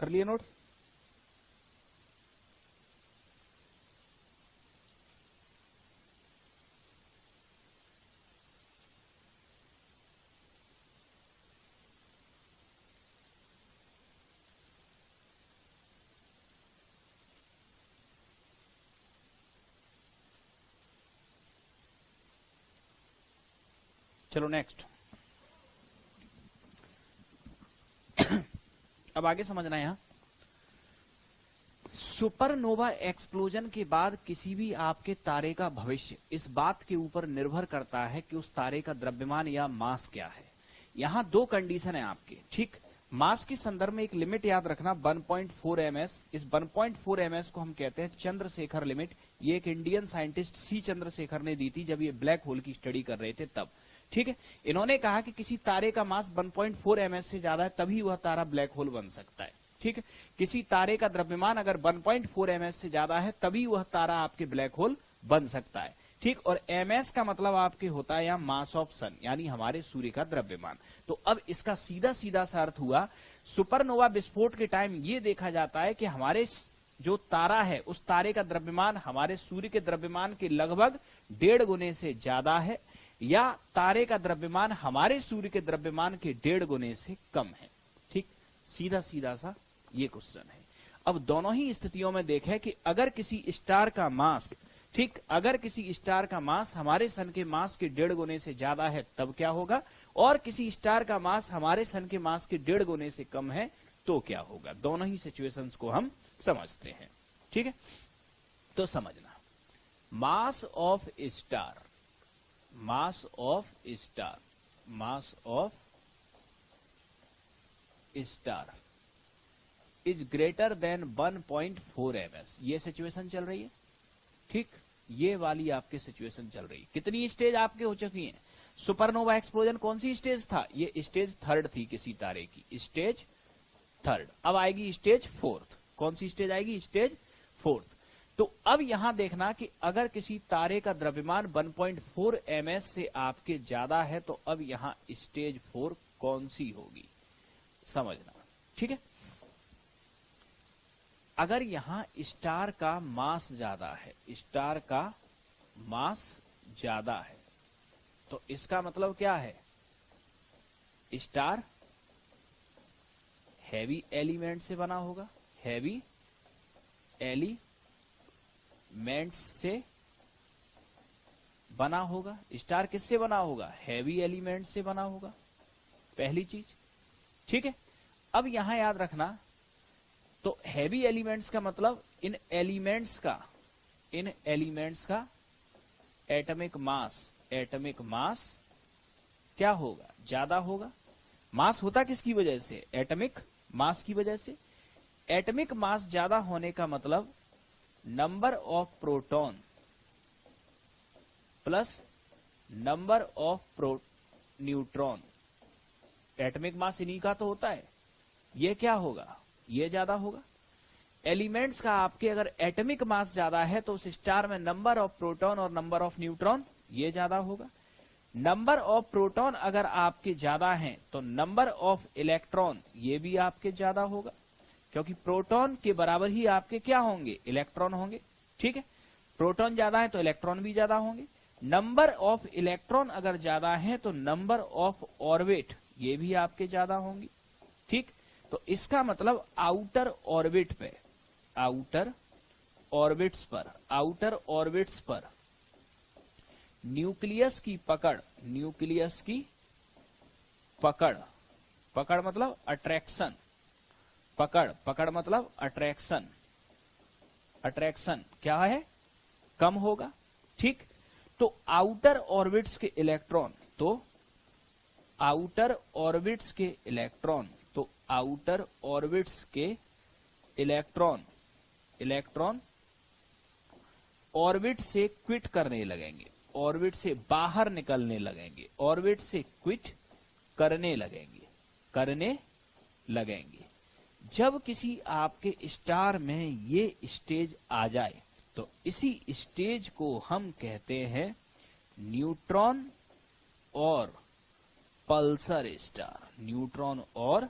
कर लिए नोट? चलो नेक्स्ट। अब आगे समझना है यहां, सुपरनोवा एक्सप्लोजन के बाद किसी भी आपके तारे का भविष्य इस बात के ऊपर निर्भर करता है कि उस तारे का द्रव्यमान या मास क्या है। यहां दो कंडीशन है आपके, ठीक। मास के संदर्भ में एक लिमिट याद रखना 1.4 ms। इस 1.4 ms को हम कहते हैं चंद्रशेखर लिमिट। ये एक इंडियन साइंटिस्ट सी चंद्रशेखर ने दी थी जब ये ब्लैक होल की स्टडी कर रहे थे तब, ठीक है। इन्होंने कहा कि किसी तारे का मास 1.4 ms से ज्यादा है तभी वह तारा ब्लैक होल बन सकता है, ठीक है। किसी तारे का द्रव्यमान अगर 1.4 ms से ज्यादा है तभी वह तारा आपके ब्लैक होल बन सकता है, ठीक। और ms का मतलब आपके होता है यहाँ मास ऑफ सन, यानी हमारे सूर्य का द्रव्यमान। तो अब इसका सीधा सीधा सा अर्थ हुआ, सुपरनोवा विस्फोट के टाइम ये देखा जाता है कि हमारे जो तारा है उस तारे का द्रव्यमान हमारे सूर्य के द्रव्यमान के लगभग 1.5 गुने से ज्यादा है, या तारे का द्रव्यमान हमारे सूर्य के द्रव्यमान के 1.5 गुने से कम है, ठीक। सीधा सीधा सा ये क्वेश्चन है। अब दोनों ही स्थितियों में देखें कि अगर किसी स्टार का मास, ठीक, अगर किसी स्टार का मास हमारे सन के मास के 1.5 गुने से ज्यादा है तब क्या होगा, और किसी स्टार का मास हमारे सन के मास के 1.5 गुने से कम है तो क्या होगा। दोनों ही सिचुएशंस को हम समझते हैं, ठीक है। तो समझना, मास of star, mass of star, mass of star is greater than 1.4 ms। ये सिचुएशन चल रही है, ठीक। ये वाली आपकी सिचुएशन चल रही है। कितनी स्टेज आपके हो चुकी हैं? सुपरनोवा एक्सप्लोजन कौन सी स्टेज था? ये स्टेज 3rd थी किसी तारे की, स्टेज 3rd। अब आएगी स्टेज 4th। कौन सी स्टेज आएगी? Stage 4th। तो अब यहां देखना कि अगर किसी तारे का द्रव्यमान 1.4 ms से आपके ज्यादा है तो अब यहां स्टेज 4 कौन सी होगी, समझना, ठीक है। अगर यहां स्टार का मास ज्यादा है, स्टार का मास ज्यादा है, तो इसका मतलब क्या है? स्टार हैवी एलिमेंट से बना होगा, हैवी एलिमेंट्स से बना होगा। स्टार किससे बना होगा? हैवी एलिमेंट से बना होगा, पहली चीज, ठीक है। अब यहां याद रखना, तो हैवी एलिमेंट्स का मतलब इन एलिमेंट्स का एटॉमिक मास क्या होगा? ज्यादा होगा। मास होता किसकी वजह से? एटॉमिक मास की वजह से। एटॉमिक मास ज्यादा होने का मतलब number of proton plus number of neutron. Atomic mass इन्हीं का तो होता है, ये क्या होगा? ये ज्यादा होगा। एलिमेंट्स का आपके अगर एटॉमिक मास ज्यादा है तो उस स्टार में नंबर ऑफ प्रोटॉन और नंबर ऑफ न्यूट्रॉन ये ज्यादा होगा। नंबर ऑफ प्रोटॉन अगर आपके ज्यादा हैं तो नंबर ऑफ इलेक्ट्रॉन ये भी आपके ज्यादा होगा, क्योंकि प्रोटॉन के बराबर ही आपके क्या होंगे? इलेक्ट्रॉन होंगे, ठीक है। प्रोटॉन ज्यादा है तो इलेक्ट्रॉन भी ज्यादा होंगे। नंबर ऑफ इलेक्ट्रॉन अगर ज्यादा है तो नंबर ऑफ ऑर्बिट ये भी आपके ज्यादा होंगी, ठीक। तो इसका मतलब आउटर ऑर्बिट पे, आउटर ऑर्बिट्स पर न्यूक्लियस की पकड़ मतलब अट्रैक्शन, पकड़ मतलब अट्रैक्शन क्या है? कम होगा, ठीक। तो आउटर ऑर्बिट्स के इलेक्ट्रॉन, इलेक्ट्रॉन ऑर्बिट से क्विट करने लगेंगे, ऑर्बिट से बाहर निकलने लगेंगे, ऑर्बिट से क्विट करने लगेंगे। जब किसी आपके स्टार में ये स्टेज आ जाए तो इसी स्टेज को हम कहते हैं न्यूट्रॉन और पल्सर स्टार, न्यूट्रॉन और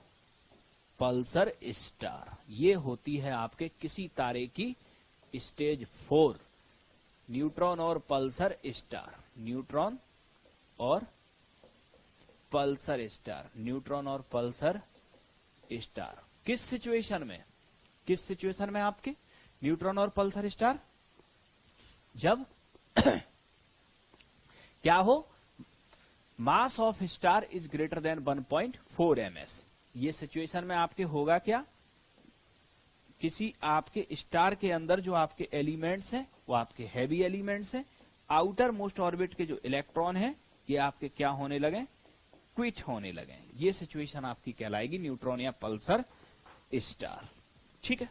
पल्सर स्टार, ये होती है आपके किसी तारे की स्टेज 4। न्यूट्रॉन और पल्सर स्टार, न्यूट्रॉन और पल्सर स्टार, न्यूट्रॉन और पल्सर स्टार। किस सिचुएशन में, किस सिचुएशन में आपके न्यूट्रॉन और पल्सर स्टार? जब क्या हो, मास of star is greater than 1.4 ms। ये सिचुएशन में आपके होगा क्या, किसी आपके स्टार के अंदर जो आपके एलिमेंट्स हैं वो आपके हैवी एलिमेंट्स हैं, आउटर मोस्ट ऑर्बिट के जो इलेक्ट्रॉन हैं ये आपके क्या होने लगे, क्विट होने लगे। ये सिचुएशन आपकी कहलाएगी न्यूट्रॉन या पल्सर स्टार। ठीक है,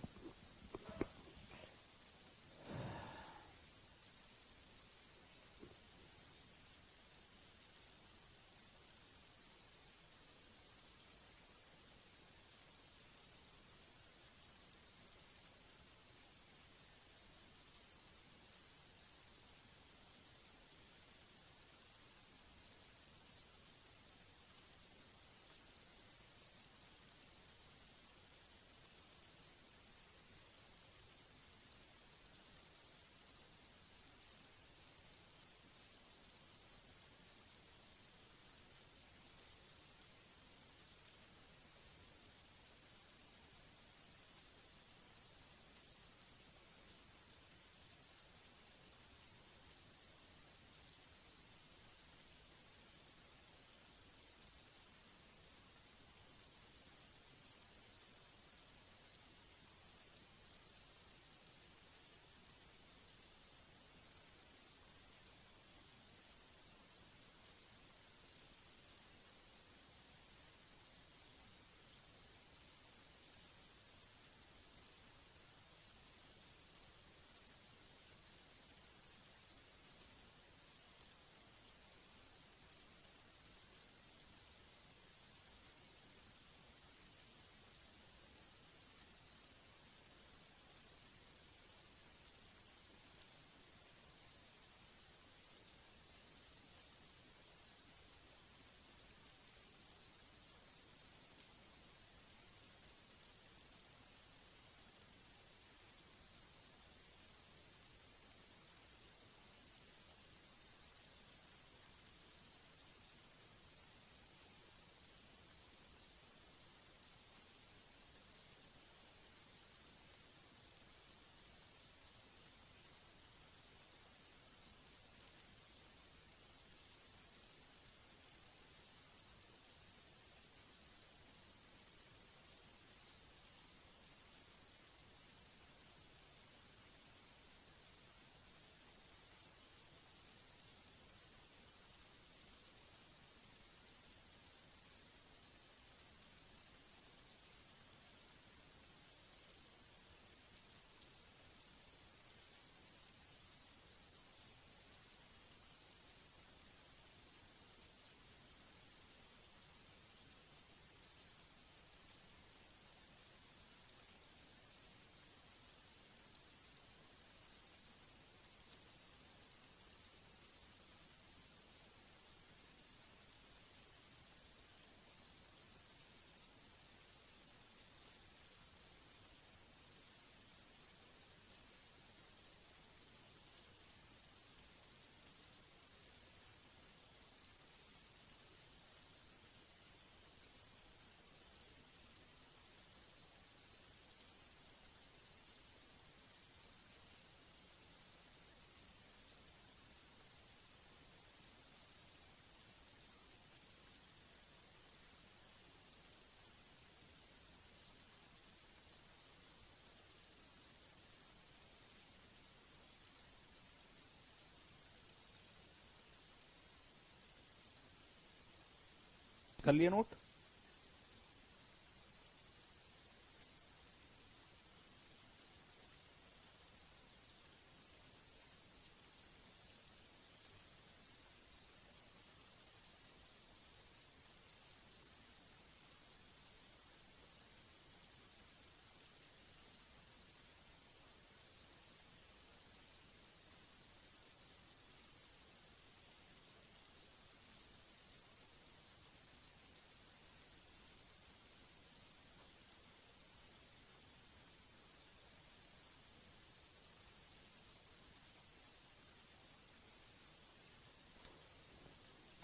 कर लिए नोट?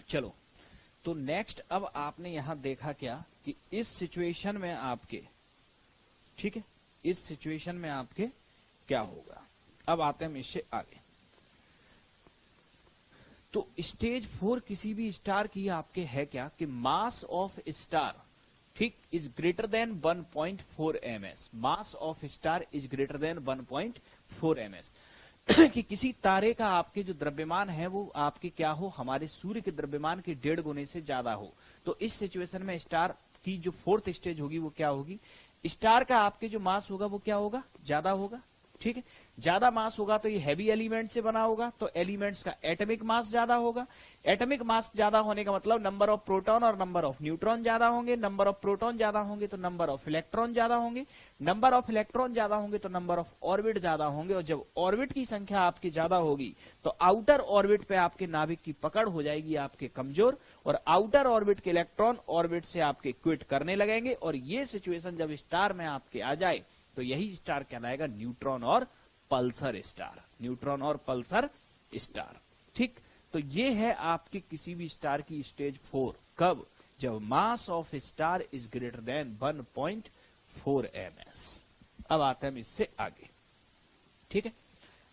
चलो, तो नेक्स्ट अब आपने यहां देखा क्या कि इस सिचुएशन में आपके, ठीक है, इस सिचुएशन में आपके क्या होगा। अब आते हैं हम इससे आगे। तो स्टेज 4 किसी भी स्टार की आपके है क्या कि मास ऑफ स्टार, ठीक, is greater than 1.4 ms। Mass of star is greater than 1.4 ms। कि किसी तारे का आपके जो द्रव्यमान है वो आपके क्या हो, हमारे सूर्य के द्रव्यमान के 1.5 गुने से ज्यादा हो। तो इस सिचुएशन में स्टार की जो 4th स्टेज होगी वो क्या होगी, स्टार का आपके जो मास होगा वो क्या होगा, ज्यादा होगा, ठीक है। ज्यादा मास होगा तो ये हैवी एलिमेंट से बना होगा, तो एलिमेंट्स का एटॉमिक मास ज्यादा होगा। एटॉमिक मास ज्यादा होने का मतलब नंबर ऑफ प्रोटॉन और नंबर ऑफ न्यूट्रॉन ज्यादा होंगे। नंबर ऑफ प्रोटॉन ज्यादा होंगे तो नंबर ऑफ इलेक्ट्रॉन ज्यादा होंगे। नंबर ऑफ इलेक्ट्रॉन ज्यादा होंगे तो नंबर ऑफ ऑर्बिट ज्यादा होंगे। और जब ऑर्बिट की संख्या आपकी ज्यादा होगी तो आउटर ऑर्बिट पे आपके नाभिक की पकड़ हो जाएगी आपके कमजोर, और आउटर ऑर्बिट के इलेक्ट्रॉन ऑर्बिट से आपके क्विट करने लगेंगे। और ये सिचुएशन जब स्टार में आपके आ जाए तो यही स्टार कहलाएगा न्यूट्रॉन और पल्सर स्टार। न्यूट्रॉन और पल्सर स्टार, ठीक। तो ये है आपके किसी भी स्टार की स्टेज 4। कब, जब मास of star is greater than 1.4 ms। अब आते हैं हम इससे आगे, ठीक है।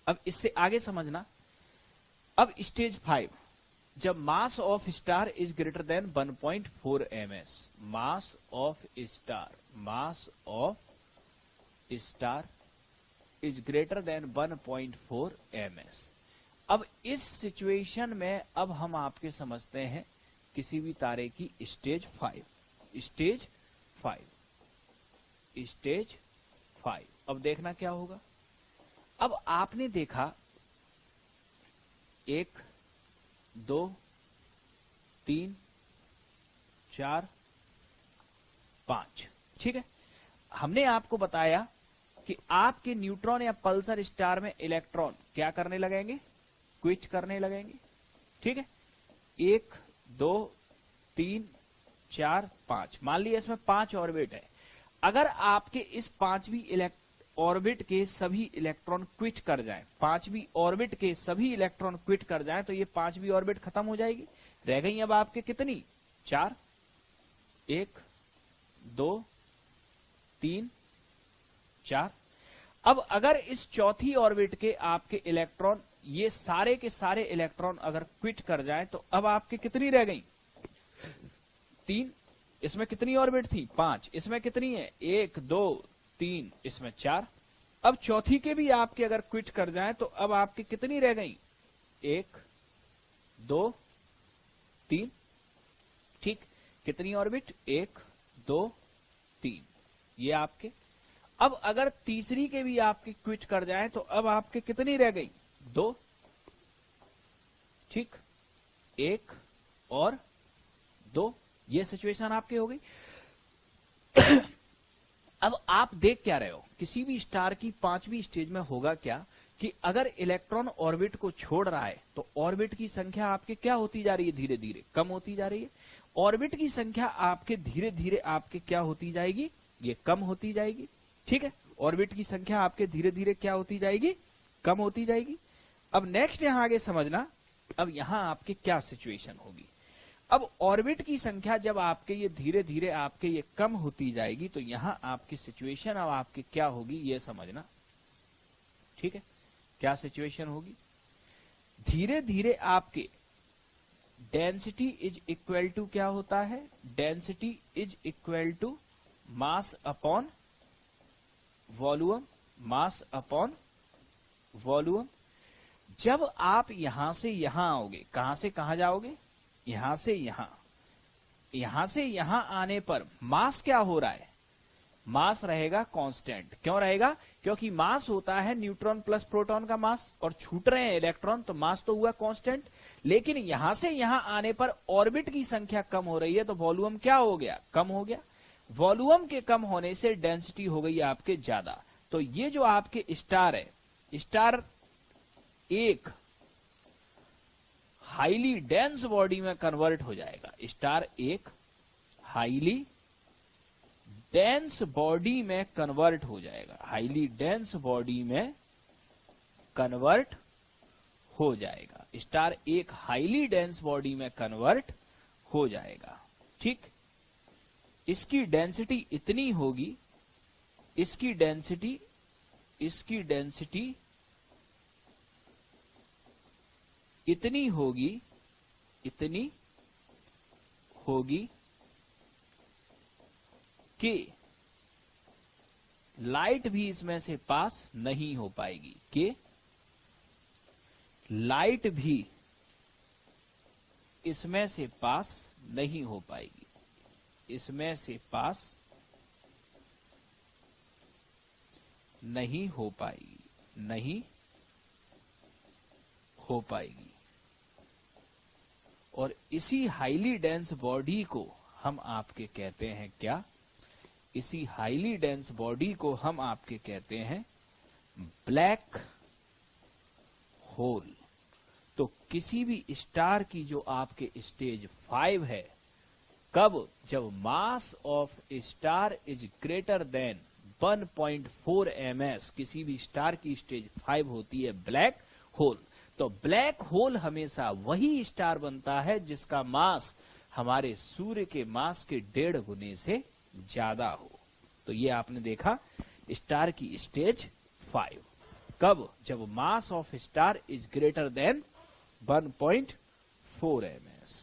अब इससे आगे समझना। अब स्टेज 5, जब मास of star is greater than 1.4 ms। Mass of star is greater than 1.4 ms। अब इस सिचुएशन में अब हम आपके समझते हैं किसी भी तारे की स्टेज 5। स्टेज 5 अब देखना क्या होगा। अब आपने देखा 1 2 3 4 5, ठीक है। हमने आपको बताया कि आपके न्यूट्रॉन या पल्सर स्टार में इलेक्ट्रॉन क्या करने लगेंगे, क्विट करने लगेंगे, ठीक है। 1 2 3 4 5, मान लिया इसमें 5 ऑर्बिट है। अगर आपके इस 5वीं ऑर्बिट के सभी इलेक्ट्रॉन क्विट कर जाएं, 5वीं ऑर्बिट के सभी इलेक्ट्रॉन क्विट कर जाएं, तो ये 5वीं ऑर्बिट खत्म हो जाएगी। रह गई अब आपके कितनी, 4, 1 2 3 4। अब अगर इस चौथी ऑर्बिट के आपके इलेक्ट्रॉन, ये सारे के सारे इलेक्ट्रॉन अगर क्विट कर जाएं, तो अब आपके कितनी रह गई, 3। इसमें कितनी ऑर्बिट थी, 5। इसमें कितनी है, 1 2 3, इसमें 4। अब चौथी के भी आपके अगर क्विट कर जाएं, तो अब आपकी कितनी रह गई, 1 2 3, ठीक। कितनी ऑर्बिट, 1 2 3, ये आपके। अब अगर तीसरी के भी आपके क्विट कर जाएं, तो अब आपके कितनी रह गई, 2, ठीक। 1 और 2, ये सिचुएशन आपकी हो गई। अब आप देख क्या रहे हो, किसी भी स्टार की 5वीं स्टेज में होगा क्या कि अगर इलेक्ट्रॉन ऑर्बिट को छोड़ रहा है तो ऑर्बिट की संख्या आपके क्या होती जा रही है, धीरे धीरे कम होती जा रही है। ऑर्बिट की संख्या आपके धीरे धीरे आपके क्या होती जाएगी, ये कम होती जाएगी, ठीक है। ऑर्बिट की संख्या आपके धीरे धीरे क्या होती जाएगी, कम होती जाएगी। अब नेक्स्ट यहां आगे समझना, अब यहां आपके क्या सिचुएशन होगी। अब ऑर्बिट की संख्या जब आपके ये धीरे धीरे आपके ये कम होती जाएगी, तो यहां आपकी सिचुएशन अब आपके क्या होगी ये समझना, ठीक है। क्या सिचुएशन होगी, धीरे धीरे आपके डेंसिटी इज इक्वल टू क्या होता है, density is equal to mass upon volume, mass upon volume. जब आप यहां से यहां आओगे, कहां से कहां जाओगे, यहां से यहां, यहां से यहां आने पर मास क्या हो रहा है, मास रहेगा कांस्टेंट। क्यों रहेगा, क्योंकि मास होता है न्यूट्रॉन प्लस प्रोटॉन का मास, और छूट रहे हैं इलेक्ट्रॉन, तो मास तो हुआ कांस्टेंट। लेकिन यहां से यहां आने पर ऑर्बिट की संख्या कम हो रही है, तो वॉल्यूम क्या हो गया, कम हो गया। वॉल्यूम के कम होने से डेंसिटी हो गई आपके ज्यादा। तो ये जो आपके स्टार है, स्टार एक हाईली डेंस बॉडी में कन्वर्ट हो जाएगा। स्टार एक हाईली डेंस बॉडी में कन्वर्ट हो जाएगा, हाईली डेंस बॉडी में कन्वर्ट हो जाएगा। स्टार एक हाईली डेंस बॉडी में कन्वर्ट हो जाएगा। ठीक, इसकी डेंसिटी इतनी होगी, इसकी डेंसिटी इतनी होगी कि लाइट भी इसमें से पास नहीं हो पाएगी, कि लाइट भी इसमें से पास नहीं हो पाएगी, इसमें से पास नहीं हो पाएगी। और इसी हाईली डेंस बॉडी को हम आपके कहते हैं क्या? इसी हाईली डेंस बॉडी को हम आपके कहते हैं ब्लैक होल। तो किसी भी स्टार की जो आपके स्टेज 5 है, कब? जब मास of star is greater than 1.4 ms, किसी भी स्टार की स्टेज 5 होती है ब्लैक होल। तो ब्लैक होल हमेशा वही स्टार बनता है जिसका मास हमारे सूर्य के मास के 1.5 गुने से ज्यादा हो। तो ये आपने देखा स्टार की स्टेज 5 कब? जब मास of star is greater than 1.4 ms।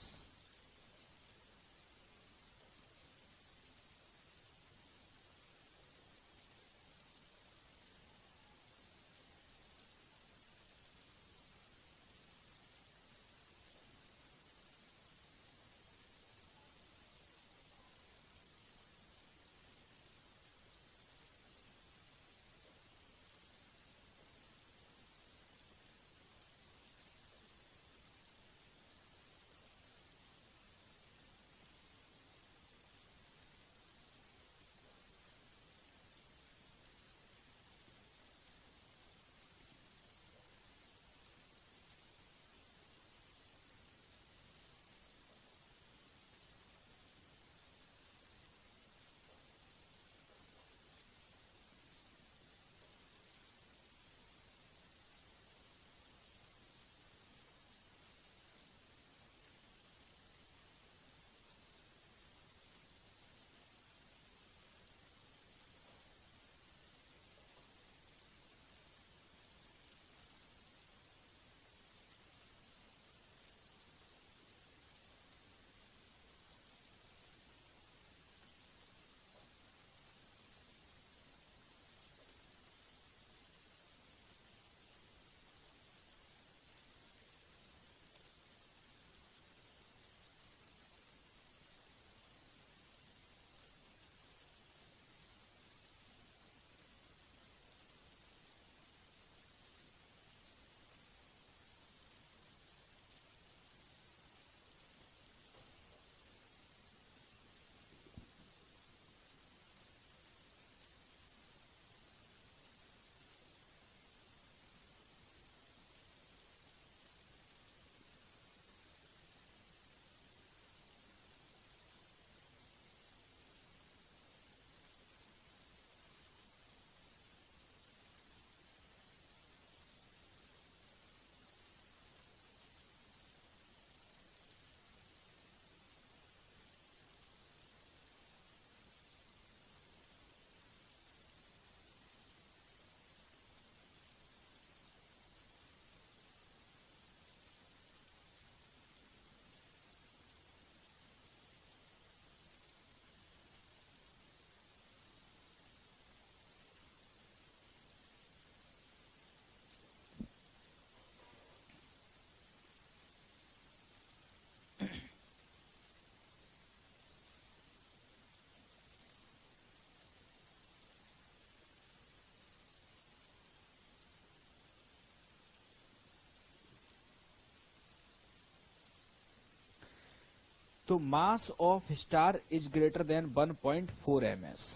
तो मास of star is greater than 1.4 ms।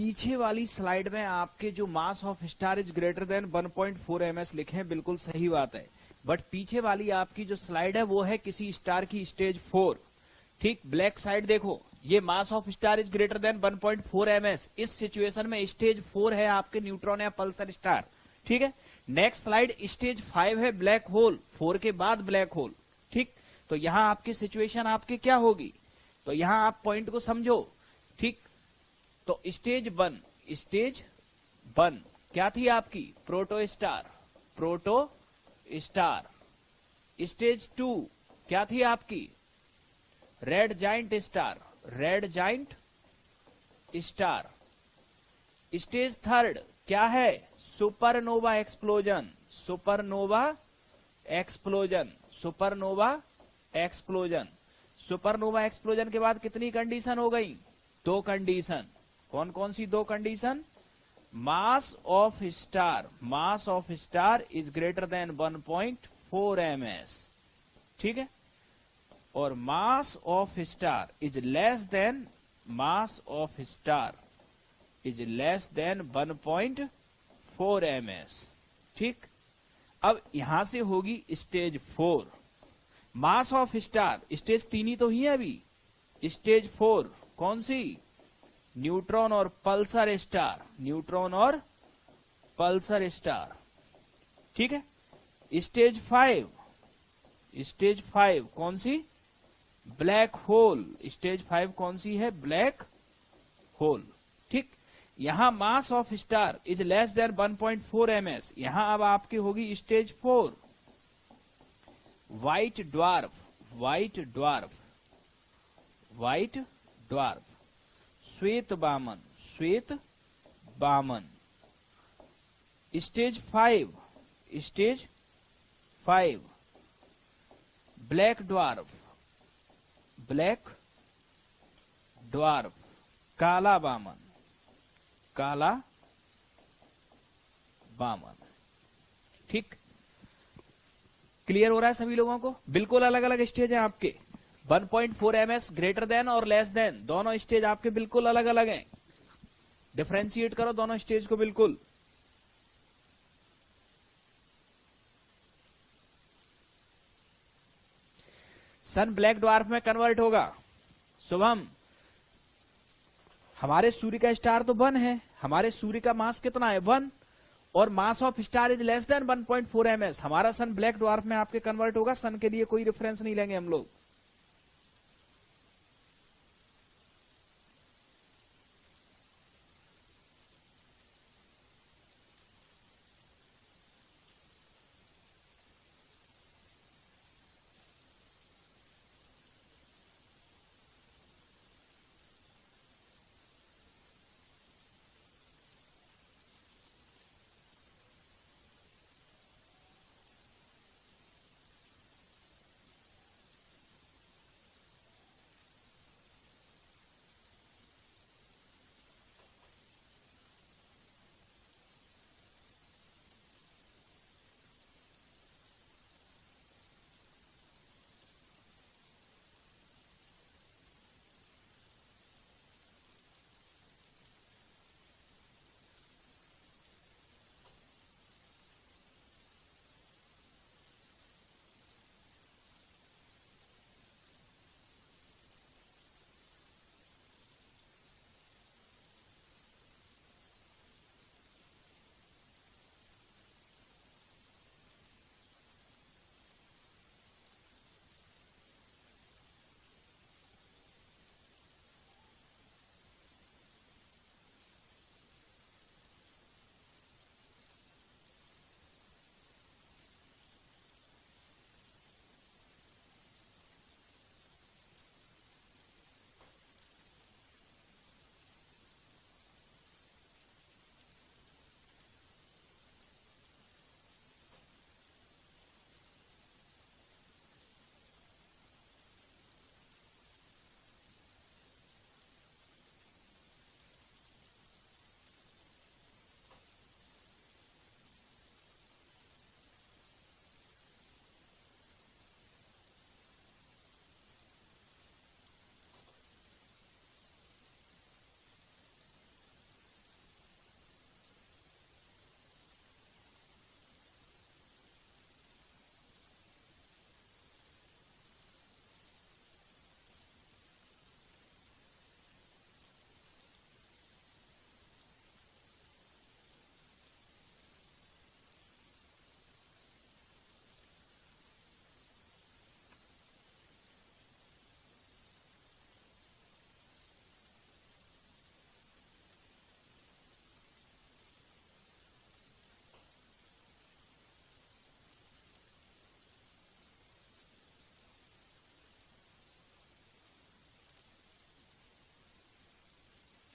पीछे वाली स्लाइड में आपके जो मास of star is greater than 1.4 ms लिखे हैं, बिल्कुल सही बात है। बट पीछे वाली आपकी जो स्लाइड है वो है किसी स्टार की स्टेज 4। ठीक, ब्लैक साइड देखो, ये मास of star is greater than 1.4 ms। इस सिचुएशन में स्टेज 4 है आपके न्यूट्रॉन या पल्सर स्टार। ठीक है, नेक्स्ट स्लाइड स्टेज 5 है ब्लैक होल, 4 के बाद ब्लैक होल। ठीक, तो यहां आपकी सिचुएशन आपकी क्या होगी, तो यहां आप पॉइंट को समझो। ठीक, तो स्टेज 1 क्या थी आपकी, proto star, proto star. Stage 2 क्या थी आपकी, red giant star, red giant star. Stage 3 क्या है, supernova explosion, supernova explosion, supernova explosion. Supernova explosion के बाद कितनी कंडीशन हो गई, 2 कंडीशन। कौन कौन सी 2 condition, mass of star, mass of star is greater than 1.4 ms। ठीक है, और मास of star is less then, mass of star is less than 1.4 ms। ठीक, अब यहां से होगी stage 4, mass of star, stage 3 ही तो ही है अभी। स्टेज 4 कौन सी, न्यूट्रॉन और पल्सर स्टार, न्यूट्रॉन और पल्सर स्टार। ठीक है, स्टेज 5, स्टेज 5 कौन सी, ब्लैक होल। स्टेज 5 कौन सी है, ब्लैक होल। ठीक, यहां mass of star is less than 1.4 ms। यहां अब आपकी होगी stage 4, white dwarf, white dwarf, white dwarf, श्वेत बामन, श्वेत बामन। Stage 5, stage 5 black dwarf, black dwarf, काला बामन, काला बामन। ठीक, क्लियर हो रहा है सभी लोगों को, बिल्कुल अलग अलग स्टेज है आपके। 1.4 ms ग्रेटर देन और लेस देन, दोनों स्टेज आपके बिल्कुल अलग अलग हैं। डिफरेंशिएट करो दोनों स्टेज को बिल्कुल। सन ब्लैक ड्वार्फ में कन्वर्ट होगा। शुभम, हमारे सूर्य का स्टार तो 1 है, हमारे सूर्य का मास कितना है, 1, और मास of star is less than 1.4 ms। हमारा सन ब्लैक ड्वार्फ में आपके कन्वर्ट होगा। सन के लिए कोई रेफरेंस नहीं लेंगे हम लोग।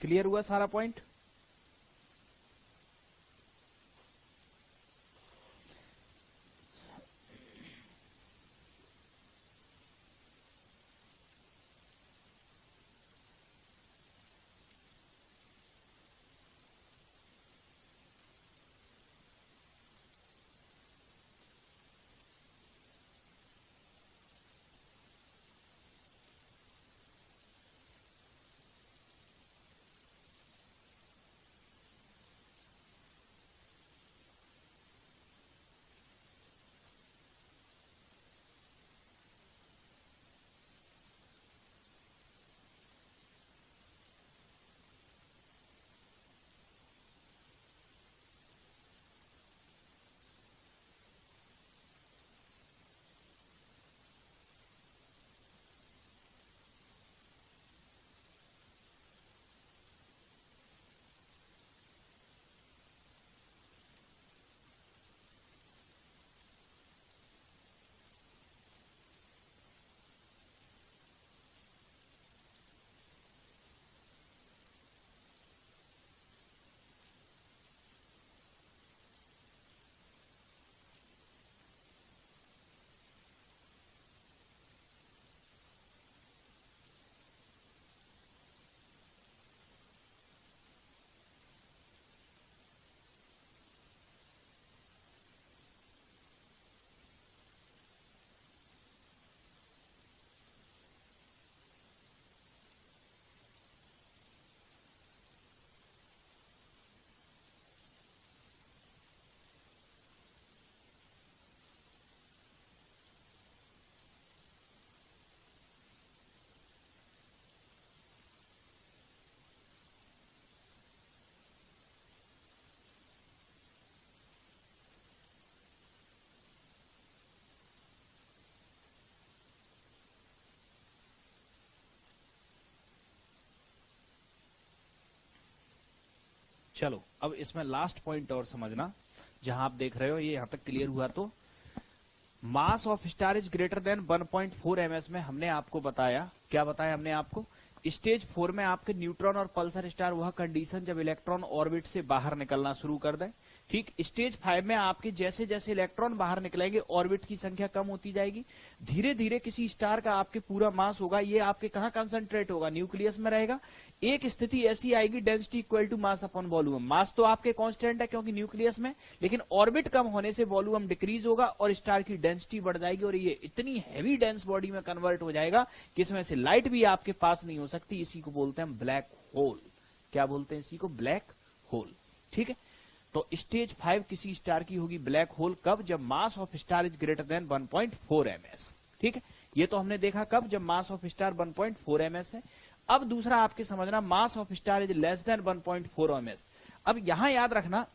क्लियर हुआ सारा पॉइंट? चलो अब इसमें लास्ट पॉइंट और समझना, जहां आप देख रहे हो ये यहां तक क्लियर हुआ। तो मास of star is greater than 1.4 ms में हमने आपको बताया, क्या बताया हमने आपको, स्टेज 4 में आपके न्यूट्रॉन और पल्सर स्टार वह कंडीशन जब इलेक्ट्रॉन ऑर्बिट से बाहर निकलना शुरू कर दे। ठीक, स्टेज 5 में आपके जैसे जैसे इलेक्ट्रॉन बाहर निकलेंगे ऑर्बिट की संख्या कम होती जाएगी, धीरे धीरे किसी स्टार का आपके पूरा मास होगा, ये आपके कहां कंसंट्रेट होगा, न्यूक्लियस में रहेगा। एक स्थिति ऐसी आएगी density equal to mass upon volume, mass तो आपके कांस्टेंट है क्योंकि न्यूक्लियस में, लेकिन ऑर्बिट कम होने से वॉल्यूम डिक्रीज होगा और स्टार की डेंसिटी बढ़ जाएगी और ये इतनी हैवी डेंस बॉडी में कन्वर्ट हो जाएगा कि इसमें से लाइट भी आपके पास नहीं हो सकती। इसी को बोलते हैं ब्लैक होल। क्या बोलते हैं इसी को? Black hole. ठीक है, तो स्टेज 5 किसी स्टार की होगी ब्लैक होल कब? जब मास of star is greater than 1.4 ms। ठीक है, ये तो हमने देखा कब, जब मास ऑफ स्टार 1.4 ms है। अब दूसरा आपके समझना, मास of star is less than 1.4 ms। अब यहां याद रखना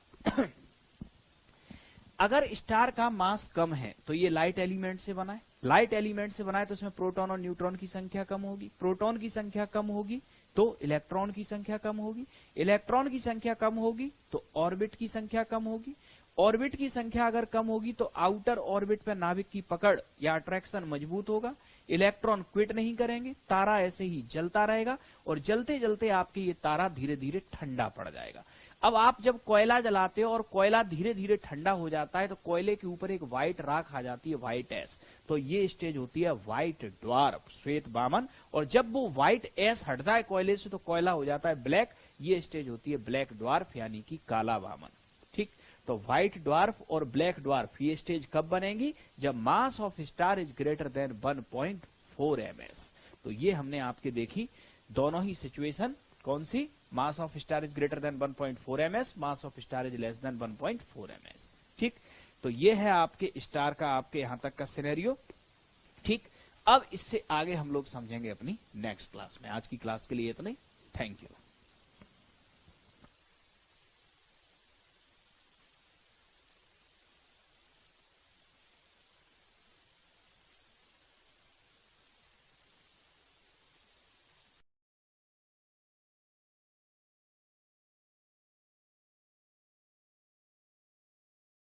अगर स्टार का मास कम है तो ये लाइट एलिमेंट से बना है, लाइट एलिमेंट से बना है तो इसमें प्रोटॉन और न्यूट्रॉन की संख्या कम होगी, प्रोटॉन की संख्या कम होगी तो इलेक्ट्रॉन की संख्या कम होगी, इलेक्ट्रॉन की संख्या कम होगी तो ऑर्बिट की संख्या कम होगी, ऑर्बिट की संख्या अगर कम होगी तो आउटर ऑर्बिट पे नाभिक की पकड़ या अट्रैक्शन मजबूत होगा, इलेक्ट्रॉन क्विट नहीं करेंगे, तारा ऐसे ही जलता रहेगा और जलते जलते आपके ये तारा धीरे धीरे ठंडा पड़ जाएगा। अब आप जब कोयला जलाते हो और कोयला धीरे धीरे ठंडा हो जाता है तो कोयले के ऊपर एक व्हाइट राख आ जाती है, व्हाइट एस, तो ये स्टेज होती है व्हाइट ड्वार्फ, श्वेत वामन। और जब वो व्हाइट एस हटता है कोयले से तो कोयला हो जाता है ब्लैक, ये स्टेज होती है ब्लैक ड्वार्फ यानी कि काला वामन। ठीक, तो व्हाइट ड्वार्फ और ब्लैक ड्वार्फ ये स्टेज कब बनेगी? जब मास of star is greater than 1.4 ms। तो ये हमने आपके देखी दोनों ही सिचुएशन, कौन सी? Mass of star is greater than 1.4 ms, mass of star is less than 1.4 ms। ठीक, तो ये है आपके स्टार का आपके यहां तक का सिनेरियो। ठीक, अब इससे आगे हम लोग समझेंगे अपनी नेक्स्ट क्लास में। आज की क्लास के लिए इतना ही, थैंक यू।